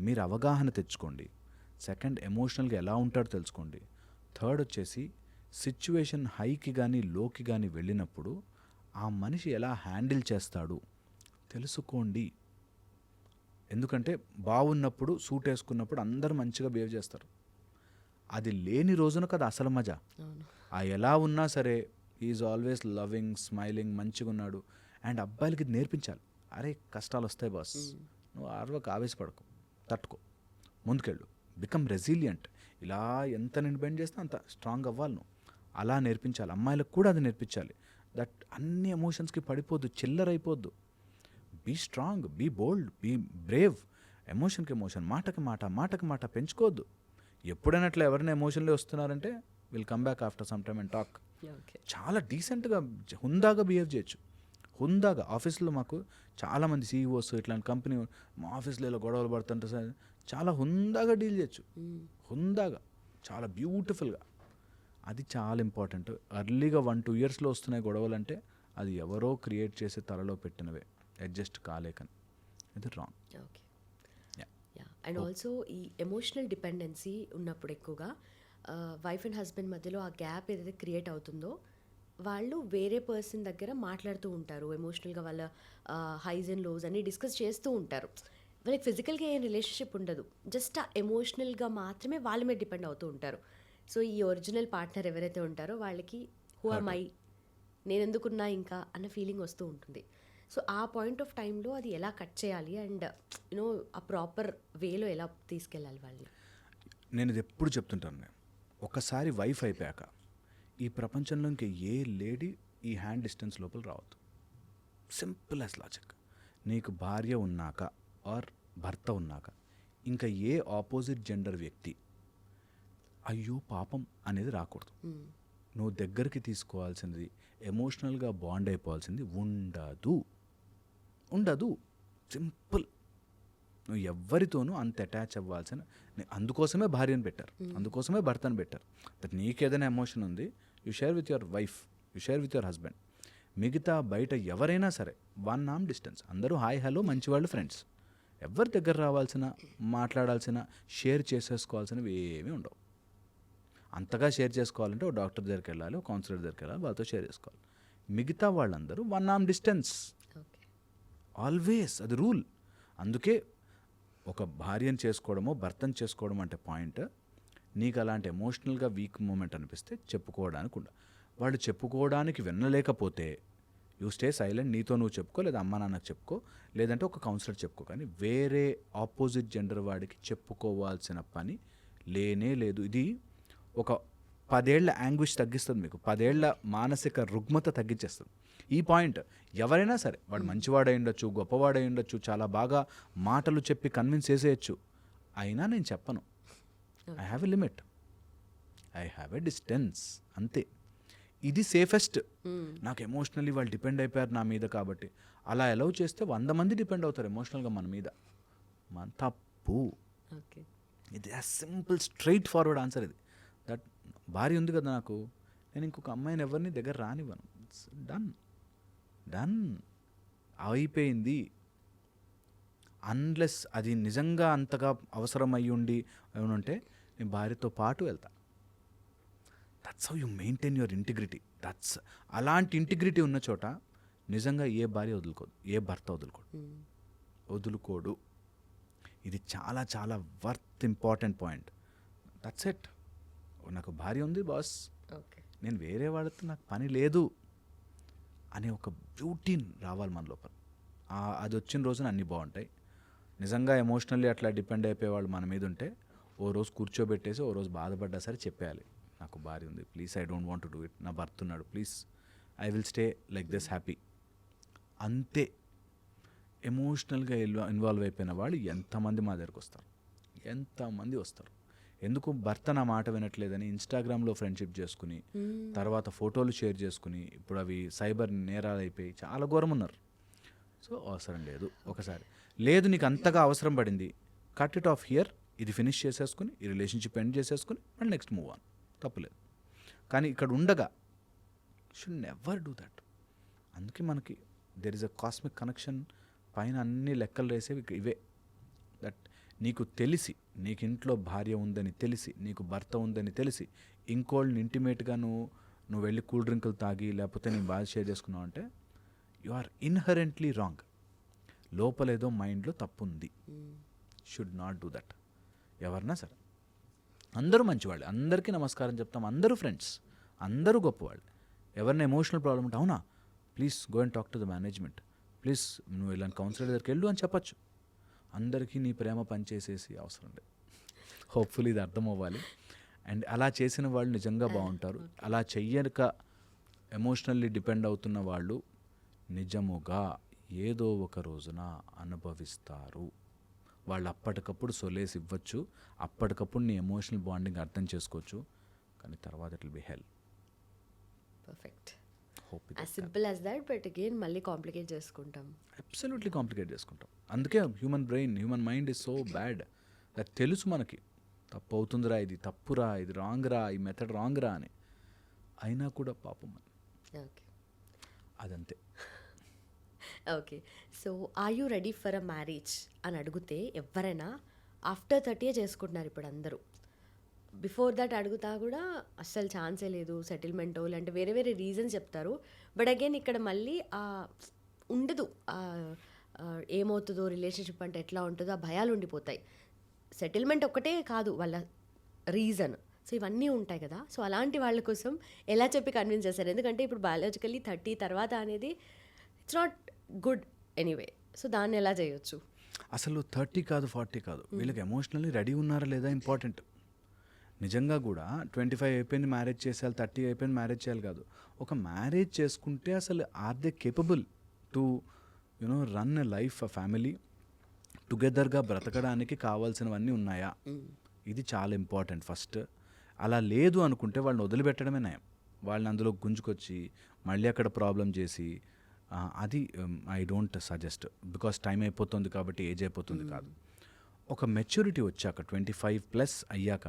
మీరు అవగాహన తెచ్చుకోండి. సెకండ్, ఎమోషనల్గా ఎలా ఉంటాడో తెలుసుకోండి. థర్డ్ వచ్చేసి సిచ్యువేషన్ హైకి కానీ లోకి కానీ వెళ్ళినప్పుడు ఆ మనిషి ఎలా హ్యాండిల్ చేస్తాడు తెలుసుకోండి. ఎందుకంటే బాగున్నప్పుడు సూట్ వేసుకున్నప్పుడు అందరూ మంచిగా బిహేవ్ చేస్తారు. అది లేని రోజున కదా అసలు మజా. ఆ ఎలా ఉన్నా సరే ఈజ్ ఆల్వేస్ లవింగ్, స్మైలింగ్, మంచిగా ఉన్నాడు. అండ్ అబ్బాయిలకి నేర్పించాలి, అరే కష్టాలు వస్తాయి బాస్, నువ్వు ఆవేశపడకు, తట్టుకో, ముందుకెళ్ళు, బికమ్ రెసిలియంట్. ఇలా ఎంత నేను బెండ్ చేస్తే అంత స్ట్రాంగ్ అవ్వాలి నువ్వు, అలా నేర్పించాలి. అమ్మాయిలకు కూడా అది నేర్పించాలి. దట్ అన్ని ఎమోషన్స్కి పడిపోద్దు, చిల్లరైపోద్దు. Be strong, be bold, be brave. ఎమోషన్కి ఎమోషన్, మాటకి మాట పెంచుకోవద్దు. ఎప్పుడైనా అట్లా ఎవరైనా ఎమోషన్లో వస్తున్నారంటే will come back after some time and talk. Okay. చాలా డీసెంట్గా హుందాగా బిహేవ్ చేయొచ్చు. హుందాగా ఆఫీస్లో మాకు చాలామంది సీఈఓస్ ఇట్లాంటి కంపెనీ మా ఆఫీస్లో ఇలా గొడవలు పడుతుంటే సార్ చాలా హుందాగా డీల్ చేయొచ్చు. హుందాగా చాలా బ్యూటిఫుల్గా. అది చాలా ఇంపార్టెంట్. అర్లీగా 1-2 ఇయర్స్లో వస్తున్నాయి గొడవలు అంటే అది ఎవరో క్రియేట్ చేసి తలలో పెట్టినవే, అడ్జస్ట్ కాలేకని. ఇది రాంగ్. ఓకే. అండ్ ఆల్సో ఈ ఎమోషనల్ డిపెండెన్సీ ఉన్నప్పుడు ఎక్కువగా వైఫ్ అండ్ హస్బెండ్ మధ్యలో ఆ గ్యాప్ ఏదైతే క్రియేట్ అవుతుందో వాళ్ళు వేరే పర్సన్ దగ్గర మాట్లాడుతూ ఉంటారు. ఎమోషనల్గా వాళ్ళ హైస్ అండ్ లోస్ అన్నీ డిస్కస్ చేస్తూ ఉంటారు. వాళ్ళకి ఫిజికల్గా ఏం రిలేషన్షిప్ ఉండదు, జస్ట్ ఆ ఎమోషనల్గా మాత్రమే వాళ్ళ మీద డిపెండ్ అవుతూ ఉంటారు. సో ఈ ఒరిజినల్ పార్ట్నర్ ఎవరైతే ఉంటారో వాళ్ళకి హూ ఆర్ మై, నేను ఎందుకున్నా ఇంకా అన్న ఫీలింగ్ వస్తూ ఉంటుంది. సో ఆ పాయింట్ ఆఫ్ టైంలో అది ఎలా కట్ చేయాలి అండ్ యూనో ఆ ప్రాపర్ వేలో ఎలా తీసుకెళ్ళాలి వాళ్ళని? నేను ఇది ఎప్పుడు చెప్తుంటాను. నేను ఒకసారి వైఫ్ అయిపోయాక ఈ ప్రపంచంలో ఇంకా ఏ లేడీ ఈ హ్యాండ్ డిస్టెన్స్ లోపల రావద్దు. Simple as logic. నీకు భార్య ఉన్నాక ఆర్ భర్త ఉన్నాక ఇంకా ఏ ఆపోజిట్ జెండర్ వ్యక్తి అయ్యో పాపం అనేది రాకూడదు. నువ్వు దగ్గరికి తీసుకోవాల్సింది, ఎమోషనల్గా బాండ్ అయిపోవాల్సింది ఉండదు. సింపుల్. నువ్వు ఎవరితోనూ అంత అటాచ్ అవ్వాల్సిన, అందుకోసమే భార్యను పెట్టారు, అందుకోసమే భర్తను పెట్టారు. దట్ నీకేదైనా ఎమోషన్ ఉంది, you share with your wife, you share with your husband. మిగతా బయట ఎవరైనా సరే 1 arm డిస్టెన్స్, అందరూ హాయ్ హలో మంచివాళ్ళు ఫ్రెండ్స్. ఎవరి దగ్గర రావాల్సిన, మాట్లాడాల్సిన, షేర్ చేసేసుకోవాల్సినవి ఏమీ ఉండవు. అంతగా షేర్ చేసుకోవాలంటే ఒక డాక్టర్ దగ్గరికి వెళ్ళాలి, ఒక కౌన్సిలర్ దగ్గరికి వెళ్ళాలి, వాళ్ళతో షేర్ చేసుకోవాలి. మిగతా వాళ్ళందరూ 1 arm డిస్టెన్స్ ఆల్వేస్. అది రూల్. అందుకే ఒక భార్యను చేసుకోవడమో భర్తను చేసుకోవడం అంటే పాయింట్, నీకు అలాంటి ఎమోషనల్గా వీక్ మూమెంట్ అనిపిస్తే చెప్పుకోవడానికి వాళ్ళు చెప్పుకోవడానికి వినలేకపోతే యూ స్టే సైలెంట్. నీతో నువ్వు చెప్పుకో, లేదా అమ్మ నాన్నకు చెప్పుకో, లేదంటే ఒక కౌన్సిలర్ చెప్పుకో. కానీ వేరే ఆపోజిట్ జెండర్ వాడికి చెప్పుకోవాల్సిన పని లేనే లేదు. ఇది ఒక 10 ఏళ్ల యాంగ్విష్ తగ్గిస్తుంది, మీకు 10 ఏళ్ల మానసిక రుగ్మత తగ్గించేస్తుంది ఈ పాయింట్. ఎవరైనా సరే, వాడు మంచివాడై ఉండొచ్చు, గొప్పవాడై ఉండొచ్చు, చాలా బాగా మాటలు చెప్పి కన్విన్స్ చేసేయచ్చు, అయినా నేను చెప్పను. I have a limit, I have a distance, అంతే. ఇది సేఫెస్ట్. నాకు ఎమోషనల్లీ వాళ్ళు డిపెండ్ అయిపోయారు నా మీద కాబట్టి అలా అలౌ చేస్తే 100 మంది డిపెండ్ అవుతారు ఎమోషనల్గా మన మీద. మన తప్పు. ఇది సింపుల్ స్ట్రైట్ ఫార్వర్డ్ ఆన్సర్ ఇది. దట్ భార్య ఉంది కదా నాకు, నేను ఇంకొక అమ్మాయిని ఎవరిని దగ్గర రానివ్వను. డన్ అయిపోయింది. అన్లెస్ అది నిజంగా అంతగా అవసరం అయ్యి ఉండి ఏమనుంటే నేను భార్యతో పాటు వెళ్తా. That's how you maintain your integrity. అలాంటి ఇంటిగ్రిటీ ఉన్న చోట నిజంగా ఏ భార్య వదులుకోదు, ఏ భర్త వదులుకోడు. ఇది చాలా చాలా worth important point. That's it. నాకు భార్య ఉంది బాస్, నేను వేరే వాడితో నాకు పని లేదు అనే ఒక బ్యూటీ రావాలి మన లోపల. అది వచ్చిన రోజున అన్నీ బాగుంటాయి. నిజంగా ఎమోషనల్లీ అట్లా డిపెండ్ అయిపోయేవాళ్ళు మన మీద ఉంటే ఓ రోజు కూర్చోబెట్టేసి ఓ రోజు బాధపడ్డా సరే చెప్పేయాలి, నాకు భార్య ఉంది, please I don't want to do it, నా భర్త ఉన్నాడు, please I will stay like this happy. అంతే. ఎమోషనల్గా ఇన్వాల్వ్ అయిపోయిన వాళ్ళు ఎంతమంది మా దగ్గరకు వస్తారు, ఎంతమంది వస్తారు. ఎందుకు? భర్త నా మాట వినట్లేదని ఇన్స్టాగ్రామ్లో ఫ్రెండ్షిప్ చేసుకుని తర్వాత ఫోటోలు షేర్ చేసుకుని ఇప్పుడు అవి సైబర్ నేరాలు అయిపోయి చాలా ఘోరం ఉన్నారు. సో అవసరం లేదు. ఒకసారి లేదు నీకు అంతగా అవసరం పడింది, కట్ ఇట్ ఆఫ్ హియర్, ఇది ఫినిష్ చేసేసుకుని ఈ రిలేషన్షిప్ ఎండ్ చేసేసుకుని అండ్ నెక్స్ట్ మూవ్ ఆన్, తప్పులేదు. కానీ ఇక్కడ ఉండగా షుడ్ నెవర్ డూ దట్. అందుకే మనకి there is a cosmic connection. పైన అన్ని లెక్కలు వేసేవి ఇవే. దట్ నీకు తెలిసి, నీకు ఇంట్లో భార్య ఉందని తెలిసి, నీకు భర్త ఉందని తెలిసి ఇంకోళ్ళని ఇంటిమేట్గా నువ్వు వెళ్ళి కూల్ డ్రింకులు తాగి లేకపోతే నీ బాధ షేర్ చేసుకున్నావు అంటే యు ఆర్ ఇన్హరెంట్లీ రాంగ్. లోపలేదో మైండ్లో తప్పు ఉంది. Should not do that. ఎవరన్నా సరే అందరూ మంచివాళ్ళు, అందరికీ నమస్కారం చెప్తాం, అందరూ ఫ్రెండ్స్, అందరూ గొప్పవాళ్ళు. ఎవరైనా ఎమోషనల్ ప్రాబ్లం ఉంటే అవునా please go and talk to the management, please నువ్వు ఇలాంటి కౌన్సిలర్ దగ్గరికి వెళ్ళు అని చెప్పచ్చు. అందరికీ నీ ప్రేమ పనిచేసేసి అవసరం లేదు. హోప్ఫుల్లీ ఇది అర్థం అవ్వాలి. అండ్ అలా చేసిన వాళ్ళు నిజంగా బాగుంటారు. అలా చెయ్యక ఎమోషనల్లీ డిపెండ్ అవుతున్న వాళ్ళు నిజముగా ఏదో ఒక రోజున అనుభవిస్తారు. వాళ్ళు అప్పటికప్పుడు సొలేసి ఇవ్వచ్చు, అప్పటికప్పుడు నీ ఎమోషనల్ బాండింగ్ అర్థం చేసుకోవచ్చు, కానీ తర్వాత it will be hell. Perfect. Hope as simple as that, but again మళ్ళీ కాంప్లికేట్ చేసుకుంటాం. అబ్సల్యూట్లీ కాంప్లికేట్ చేసుకుంటాం. అందుకే human mind is so bad. అది తెలుసు మనకి, తప్పు అవుతుందిరా, ఇది తప్పురా, ఇది రాంగ్ రా, ఈ మెథడ్ రాంగ్ రా అని, అయినా కూడా పాపం ఓకే. అదంతే. Okay. So are you ready for a marriage అని అడిగితే ఎవరైనా ఆఫ్టర్ 30 చేసుకుంటున్నారు ఇప్పుడు అందరూ. బిఫోర్ దట్ అడుగుతా కూడా అస్సలు ఛాన్సే లేదు, సెటిల్మెంటో లేదంటే వేరే వేరే రీజన్స్ చెప్తారు. బట్ అగైన్ ఇక్కడ మళ్ళీ ఉండదు, ఏమవుతుందో రిలేషన్షిప్ అంటే ఎట్లా ఉంటుందో ఆ భయాలు ఉండిపోతాయి. సెటిల్మెంట్ ఒక్కటే కాదు వాళ్ళ రీజన్. సో ఇవన్నీ ఉంటాయి కదా. సో అలాంటి వాళ్ళ కోసం ఎలా చెప్పి కన్విన్స్ చేస్తారు? ఎందుకంటే ఇప్పుడు బయాలజికల్లీ 30 తర్వాత అనేది it's not good anyway. So దాన్ని ఎలా చేయొచ్చు? అసలు 30 కాదు 40 కాదు, వీళ్ళకి ఎమోషనల్లీ రెడీ ఉన్నారా లేదా ఇంపార్టెంట్. నిజంగా కూడా 25 అయిపోయింది మ్యారేజ్ చేసేయాలి, 30 అయిపోయింది మ్యారేజ్ చేయాలి కాదు. ఒక మ్యారేజ్ చేసుకుంటే అసలు are they capable to run a life, a family టుగెదర్గా బ్రతకడానికి కావాల్సినవన్నీ ఉన్నాయా? ఇది చాలా ఇంపార్టెంట్ ఫస్ట్. అలా లేదు అనుకుంటే వాళ్ళని వదిలిపెట్టడమే నయం. వాళ్ళని అందులో గుంజుకొచ్చి మళ్ళీ అక్కడ ప్రాబ్లం చేసి అది I don't suggest. Because time అయిపోతుంది కాబట్టి, ఏజ్ అయిపోతుంది కాదు. ఒక మెచ్యూరిటీ వచ్చాక 25+ అయ్యాక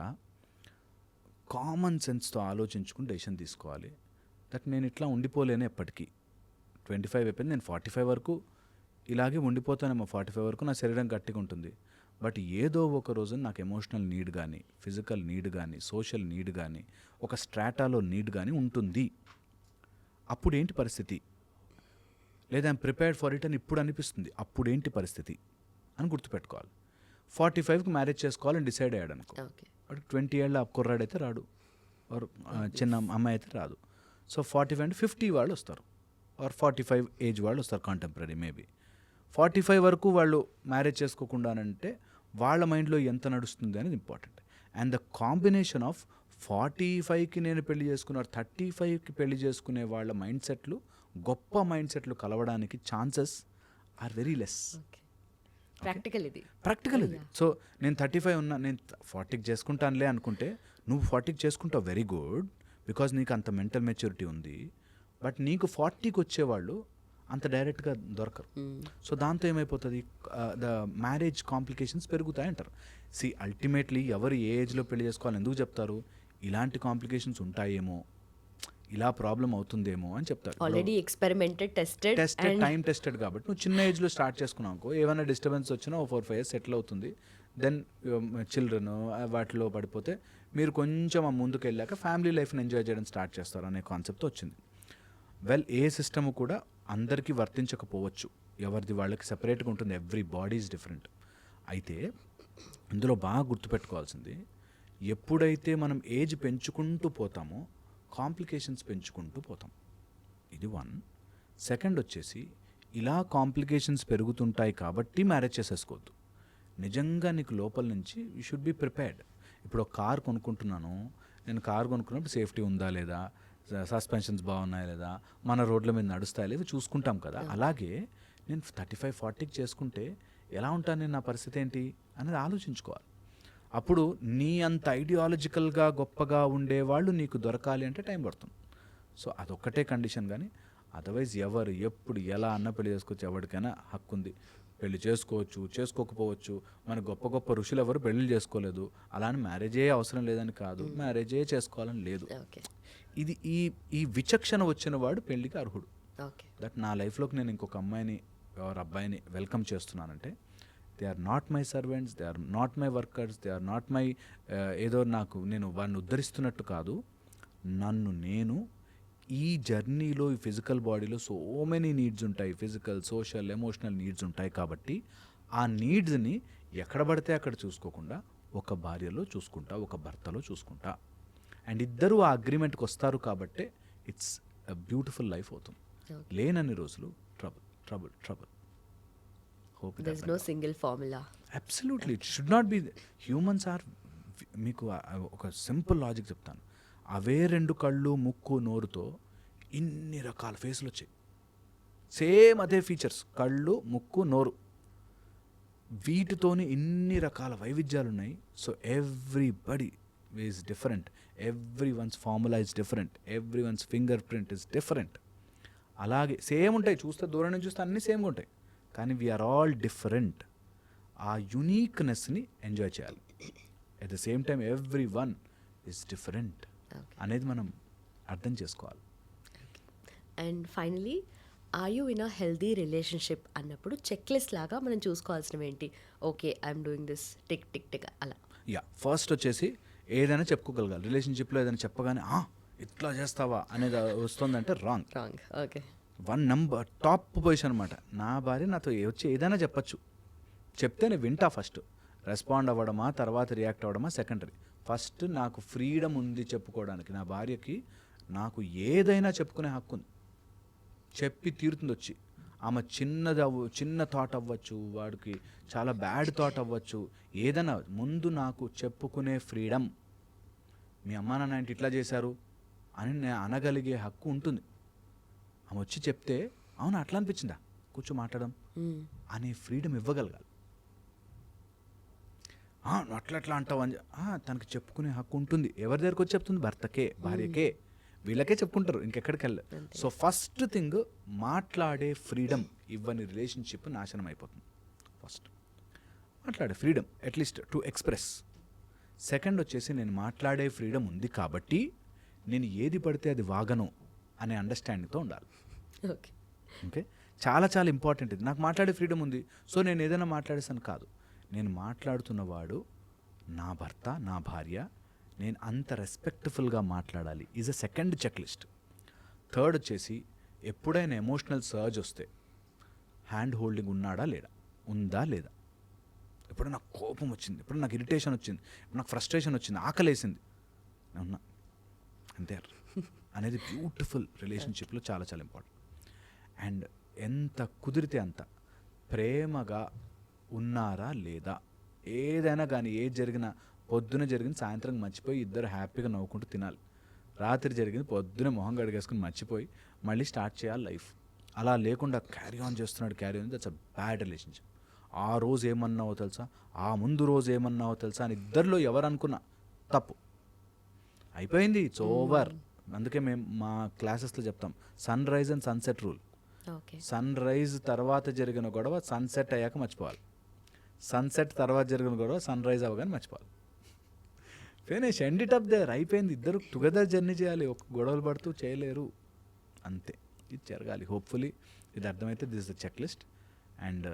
కామన్ సెన్స్తో ఆలోచించుకుని డెసిషన్ తీసుకోవాలి. దట్ నేను ఇట్లా ఉండిపోలేను ఎప్పటికీ. 25 అయిపోయింది, నేను 45 వరకు ఇలాగే ఉండిపోతానేమో, 45 వరకు నా శరీరం గట్టిగా ఉంటుంది. బట్ ఏదో ఒక రోజున నాకు ఎమోషనల్ నీడ్ కానీ, ఫిజికల్ నీడ్ కానీ, సోషల్ నీడ్ కానీ, ఒక స్ట్రాటాలో నీడ్ కానీ ఉంటుంది. అప్పుడు ఏంటి పరిస్థితి? లేదా ఐమ్ ప్రిపేర్డ్ ఫర్ ఇట్ అని ఇప్పుడు అనిపిస్తుంది, అప్పుడు ఏంటి పరిస్థితి అని గుర్తుపెట్టుకోవాలి. 45కి మ్యారేజ్ చేసుకోవాలని డిసైడ్ అయ్యాడు అనుకో, వాడు 20 ఏళ్ళ కుర్రాడైతే రాడు, చిన్న అమ్మాయి అయితే రాదు. సో 45 అంటే 50 వాళ్ళు వస్తారు, ఆర్ 45 ఏజ్ వాళ్ళు వస్తారు, కాంటెంపరీ మేబీ. 45 వరకు వాళ్ళు మ్యారేజ్ చేసుకోకుండానంటే వాళ్ళ మైండ్లో ఎంత నడుస్తుంది అనేది important. And the combination of 45కి నేను పెళ్లి చేసుకున్నారు, 35కి పెళ్లి చేసుకునే వాళ్ళ మైండ్ సెట్లు, గొప్ప మైండ్ సెట్లు కలవడానికి chances are very less. Practical ఇది. సో నేను 35 ఉన్నా, నేను 40కి చేసుకుంటానులే అనుకుంటే, నువ్వు 40కి చేసుకుంటావు, వెరీ గుడ్, బికాజ్ నీకు అంత మెంటల్ మెచ్యూరిటీ ఉంది. బట్ నీకు 40కి వచ్చేవాళ్ళు అంత డైరెక్ట్గా దొరకరు. సో దాంతో ఏమైపోతుంది, ద మ్యారేజ్ కాంప్లికేషన్స్ పెరుగుతాయి అంటారు. సి అల్టిమేట్లీ ఎవరు ఏ ఏజ్లో పెళ్లి చేసుకోవాలని ఎందుకు చెప్తారు? ఇలాంటి కాంప్లికేషన్స్ ఉంటాయేమో, ఇలా ప్రాబ్లం అవుతుందేమో అని చెప్తారు. Already experimented, tested, time tested. కాబట్టి నువ్వు చిన్న ఏజ్లో స్టార్ట్ చేసుకున్నావు అనుకో, ఏమైనా డిస్టర్బెన్స్ వచ్చినా 4-5 years సెటిల్ అవుతుంది. దెన్ చిల్డ్రన్ వాటిలో పడిపోతే మీరు కొంచెం ముందుకు వెళ్ళాక ఫ్యామిలీ లైఫ్ని ఎంజాయ్ చేయడం స్టార్ట్ చేస్తారు అనే కాన్సెప్ట్ వచ్చింది. వెల్, ఏ సిస్టమ్ కూడా అందరికీ వర్తించకపోవచ్చు, ఎవరిది వాళ్ళకి సెపరేట్గా ఉంటుంది, ఎవ్రీ బాడీ ఈజ్ డిఫరెంట్. అయితే ఇందులో బాగా గుర్తుపెట్టుకోవాల్సింది, ఎప్పుడైతే మనం ఏజ్ పెంచుకుంటూ పోతామో కాంప్లికేషన్స్ పెంచుకుంటూ పోతాం. ఇది 1. సెకండ్ వచ్చేసి, ఇలా కాంప్లికేషన్స్ పెరుగుతుంటాయి కాబట్టి మ్యారేజ్ చేసేసుకోవద్దు. నిజంగా నీకు లోపల నుంచి యూ షుడ్ బి ప్రిపేర్డ్. ఇప్పుడు ఒక కార్ కొనుక్కుంటున్నాను, నేను కార్ కొనుక్కున్నప్పుడు సేఫ్టీ ఉందా లేదా, సస్పెన్షన్స్ బాగున్నాయా లేదా, మన రోడ్ల మీద నడుస్తాయా లేదా చూసుకుంటాం కదా. అలాగే నేను 35-40కి చేసుకుంటే ఎలా ఉంటాను, నేను నా పరిస్థితి ఏంటి అనేది ఆలోచించుకోవాలి. అప్పుడు నీ అంత ఐడియాలజికల్గా గొప్పగా ఉండేవాళ్ళు నీకు దొరకాలి అంటే టైం పడుతుంది. సో అదొక్కటే కండిషన్. కానీ అదర్వైజ్ ఎవరు ఎప్పుడు ఎలా అన్న పెళ్లి చేసుకోవచ్చు, ఎవరికైనా హక్కు ఉంది, పెళ్లి చేసుకోవచ్చు, చేసుకోకపోవచ్చు. మన గొప్ప గొప్ప ఋషులు ఎవరు పెళ్లి చేసుకోలేదు, అలానే మ్యారేజే అవసరం లేదని కాదు, మ్యారేజే చేసుకోవాలని లేదు. ఇది ఈ విచక్షణ వచ్చిన వాడు పెళ్లికి అర్హుడు. దట్ నా లైఫ్లోకి నేను ఇంకొక అమ్మాయిని ఎవరు అబ్బాయిని వెల్కమ్ చేస్తున్నానంటే, they are not my servants, they are not my workers, they are not my ఏదో నేను వాడిని ఉద్ధరిస్తున్నట్టు కాదు, నన్ను నేను ఈ జర్నీలో, ఈ ఫిజికల్ బాడీలో సో మెనీ నీడ్స్ ఉంటాయి, ఫిజికల్, సోషల్, ఎమోషనల్ నీడ్స్ ఉంటాయి. కాబట్టి ఆ నీడ్స్ని ఎక్కడ పడితే అక్కడ చూసుకోకుండా ఒక భార్యలో చూసుకుంటా, ఒక భర్తలో చూసుకుంటా. అండ్ ఇద్దరు ఆ అగ్రిమెంట్కి వస్తారు కాబట్టి ఇట్స్ అ బ్యూటిఫుల్ లైఫ్ అవుతుంది. లేనన్ని రోజులు trouble trouble trouble. There's no single formula. Absolutely, it should not be. Humans are, మీకు ఒక సింపుల్ లాజిక్ చెప్తాను. అవే 2 కళ్ళు, ముక్కు, నోరుతో ఇన్ని రకాల ఫేసులు వచ్చాయి. సేమ్ అదే ఫీచర్స్, కళ్ళు, ముక్కు, నోరు, వీటితోని ఇన్ని రకాల వైవిధ్యాలు ఉన్నాయి. So everybody is different. Everyone's formula is different. Everyone's fingerprint is different. అలాగే సేమ్ ఉంటాయి, చూస్తే దూరం నుంచి చూస్తే అన్నీ సేమ్గా ఉంటాయి, కానీ వీఆర్ ఆల్ డిఫరెంట్. ఆ యునీక్నెస్ని ఎంజాయ్ చేయాలి. At the same time every one is different అనేది మనం అర్థం చేసుకోవాలి. And finally, are you in a healthy relationship అన్నప్పుడు చెక్ లిస్ట్ లాగా మనం చూసుకోవాల్సినవి ఏంటి? Okay, I'm doing this tick tick tick అలా. ఫస్ట్ వచ్చేసి ఏదైనా చెప్పుకోగలగాలి. రిలేషన్షిప్లో ఏదైనా చెప్పగానే ఇట్లా చేస్తావా అనేది వస్తుందంటే wrong. Okay, 1 number top position అనమాట. నా భార్య నాతో వచ్చి ఏదైనా చెప్పచ్చు, చెప్తే నేను వింటా. ఫస్ట్ రెస్పాండ్ అవ్వడమా తర్వాత రియాక్ట్ అవ్వడమా సెకండరీ. ఫస్ట్ నాకు ఫ్రీడమ్ ఉంది చెప్పుకోవడానికి. నా భార్యకి నాకు ఏదైనా చెప్పుకునే హక్కు ఉంది, చెప్పి తీరుతుంది వచ్చి. ఆమె చిన్న థాట్ అవ్వచ్చు, వాడికి చాలా బ్యాడ్ థాట్ అవ్వచ్చు, ఏదైనా ముందు నాకు చెప్పుకునే ఫ్రీడమ్. మీ అమ్మా నాన్న ఏంటి ఇట్లా చేశారు అని నేను అనగలిగే హక్కు ఉంటుంది. ఆమె వచ్చి చెప్తే అవును అట్లా అనిపించిందా, కూర్చో మాట్లాడడం అనే ఫ్రీడమ్ ఇవ్వగలగాలి. అట్లా అంటావు అని తనకు చెప్పుకునే హక్కు ఉంటుంది. ఎవరి దగ్గరకు వచ్చి చెప్తుంది? భర్తకే, భార్యకే, వీళ్ళకే చెప్పుకుంటారు, ఇంకెక్కడికి వెళ్ళదు. సో ఫస్ట్ థింగ్ మాట్లాడే ఫ్రీడమ్ ఇవ్వని రిలేషన్షిప్ నాశనం అయిపోతుంది. ఫస్ట్ మాట్లాడే freedom, at least to express. Second వచ్చేసి నేను మాట్లాడే ఫ్రీడమ్ ఉంది కాబట్టి నేను ఏది పడితే అది వాగను అనే అండర్స్టాండింగ్తో ఉండాలి. ఓకే, చాలా చాలా ఇంపార్టెంట్ ఇది. నాకు మాట్లాడే ఫ్రీడమ్ ఉంది, సో నేను ఏదైనా మాట్లాడేసాను కాదు. నేను మాట్లాడుతున్నవాడు నా భర్త, నా భార్య, నేను అంత రెస్పెక్ట్ఫుల్గా మాట్లాడాలి is a second check list. Third వచ్చేసి ఎప్పుడైనా ఎమోషనల్ సర్జ్ వస్తే హ్యాండ్ హోల్డింగ్ ఉందా లేదా. ఎప్పుడు నాకు కోపం వచ్చింది, ఎప్పుడు నాకు ఇరిటేషన్ వచ్చింది, ఇప్పుడు నాకు ఫ్రస్ట్రేషన్ వచ్చింది, ఆకలేసింది, ఉన్నా అంతే అనేది బ్యూటిఫుల్ రిలేషన్షిప్లో చాలా చాలా ఇంపార్టెంట్. అండ్ ఎంత కుదిరితే అంత ప్రేమగా ఉన్నారా లేదా. ఏదైనా కానీ ఏది జరిగినా పొద్దున జరిగింది సాయంత్రం మర్చిపోయి ఇద్దరు హ్యాపీగా నవ్వుకుంటూ తినాలి. రాత్రి జరిగింది పొద్దున మొహం గడిగేసుకుని మర్చిపోయి మళ్ళీ స్టార్ట్ చేయాలి లైఫ్. అలా లేకుండా క్యారీ ఆన్ చేస్తున్నాడు, దట్స్ అ బ్యాడ్ రిలేషన్షిప్. ఆ రోజు ఏమన్నావో తెలుసా, ఆ ముందు రోజు ఏమన్నావో తెలుసా అని ఇద్దరిలో ఎవరు అనుకున్నా తప్పు అయిపోయింది, ఇట్స్ ఓవర్. అందుకే మేము మా క్లాసెస్లో చెప్తాం sunrise and sunset rule. Sunrise తర్వాత జరిగిన గొడవ సన్సెట్ అయ్యాక మర్చిపోవాలి, సన్సెట్ తర్వాత జరిగిన గొడవ సన్ రైజ్ అవ్వగానే మర్చిపోవాలి. Finish, end it up there. అయిపోయింది. ఇద్దరు టుగెదర్ జర్నీ చేయాలి, ఒక గొడవలు పడుతూ చేయలేరు, అంతే. ఇది జరగాలి. హోప్ఫుల్లీ ఇది అర్థమైతే this is the check list. And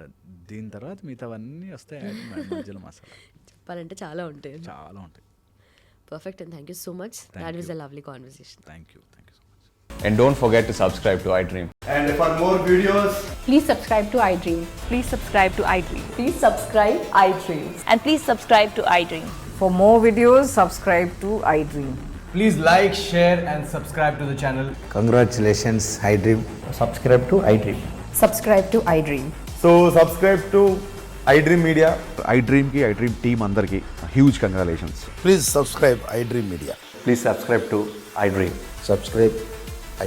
దీని తర్వాత మిగతావన్నీ వస్తాయి మధ్యలో మసాలా. చెప్పాలంటే చాలా ఉంటాయి. Perfect, and thank you so much. That was a lovely conversation. Thank you so much. And don't forget to subscribe to iDream. And for more videos, please subscribe to iDream. Please subscribe to iDream. Please subscribe iDream. And please subscribe to iDream. For more videos, subscribe to iDream. please like, share and subscribe to the channel. Congratulations, iDream. Subscribe to iDream. Subscribe to iDream. So subscribe to iDream Media. iDream ki iDream team andarki huge congratulations. Please subscribe iDream Media. Please subscribe to iDream. Subscribe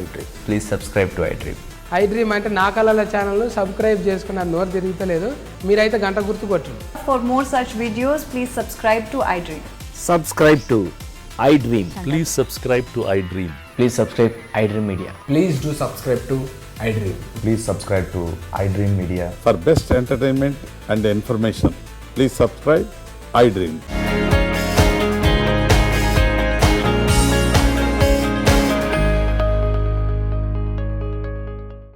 iDream. Please subscribe to iDream. iDream అంటే నా కళల channel subscribe చేసుకున్న నోరు తిరుగుతలేదు, మీరైతే గంట గుర్తు కొట్టండి. For more such videos, please subscribe to iDream. Subscribe to iDream. Please subscribe to iDream. Please subscribe iDream Media. Please do subscribe to iDream. Please subscribe to iDream Media. For best entertainment and information, please subscribe iDream.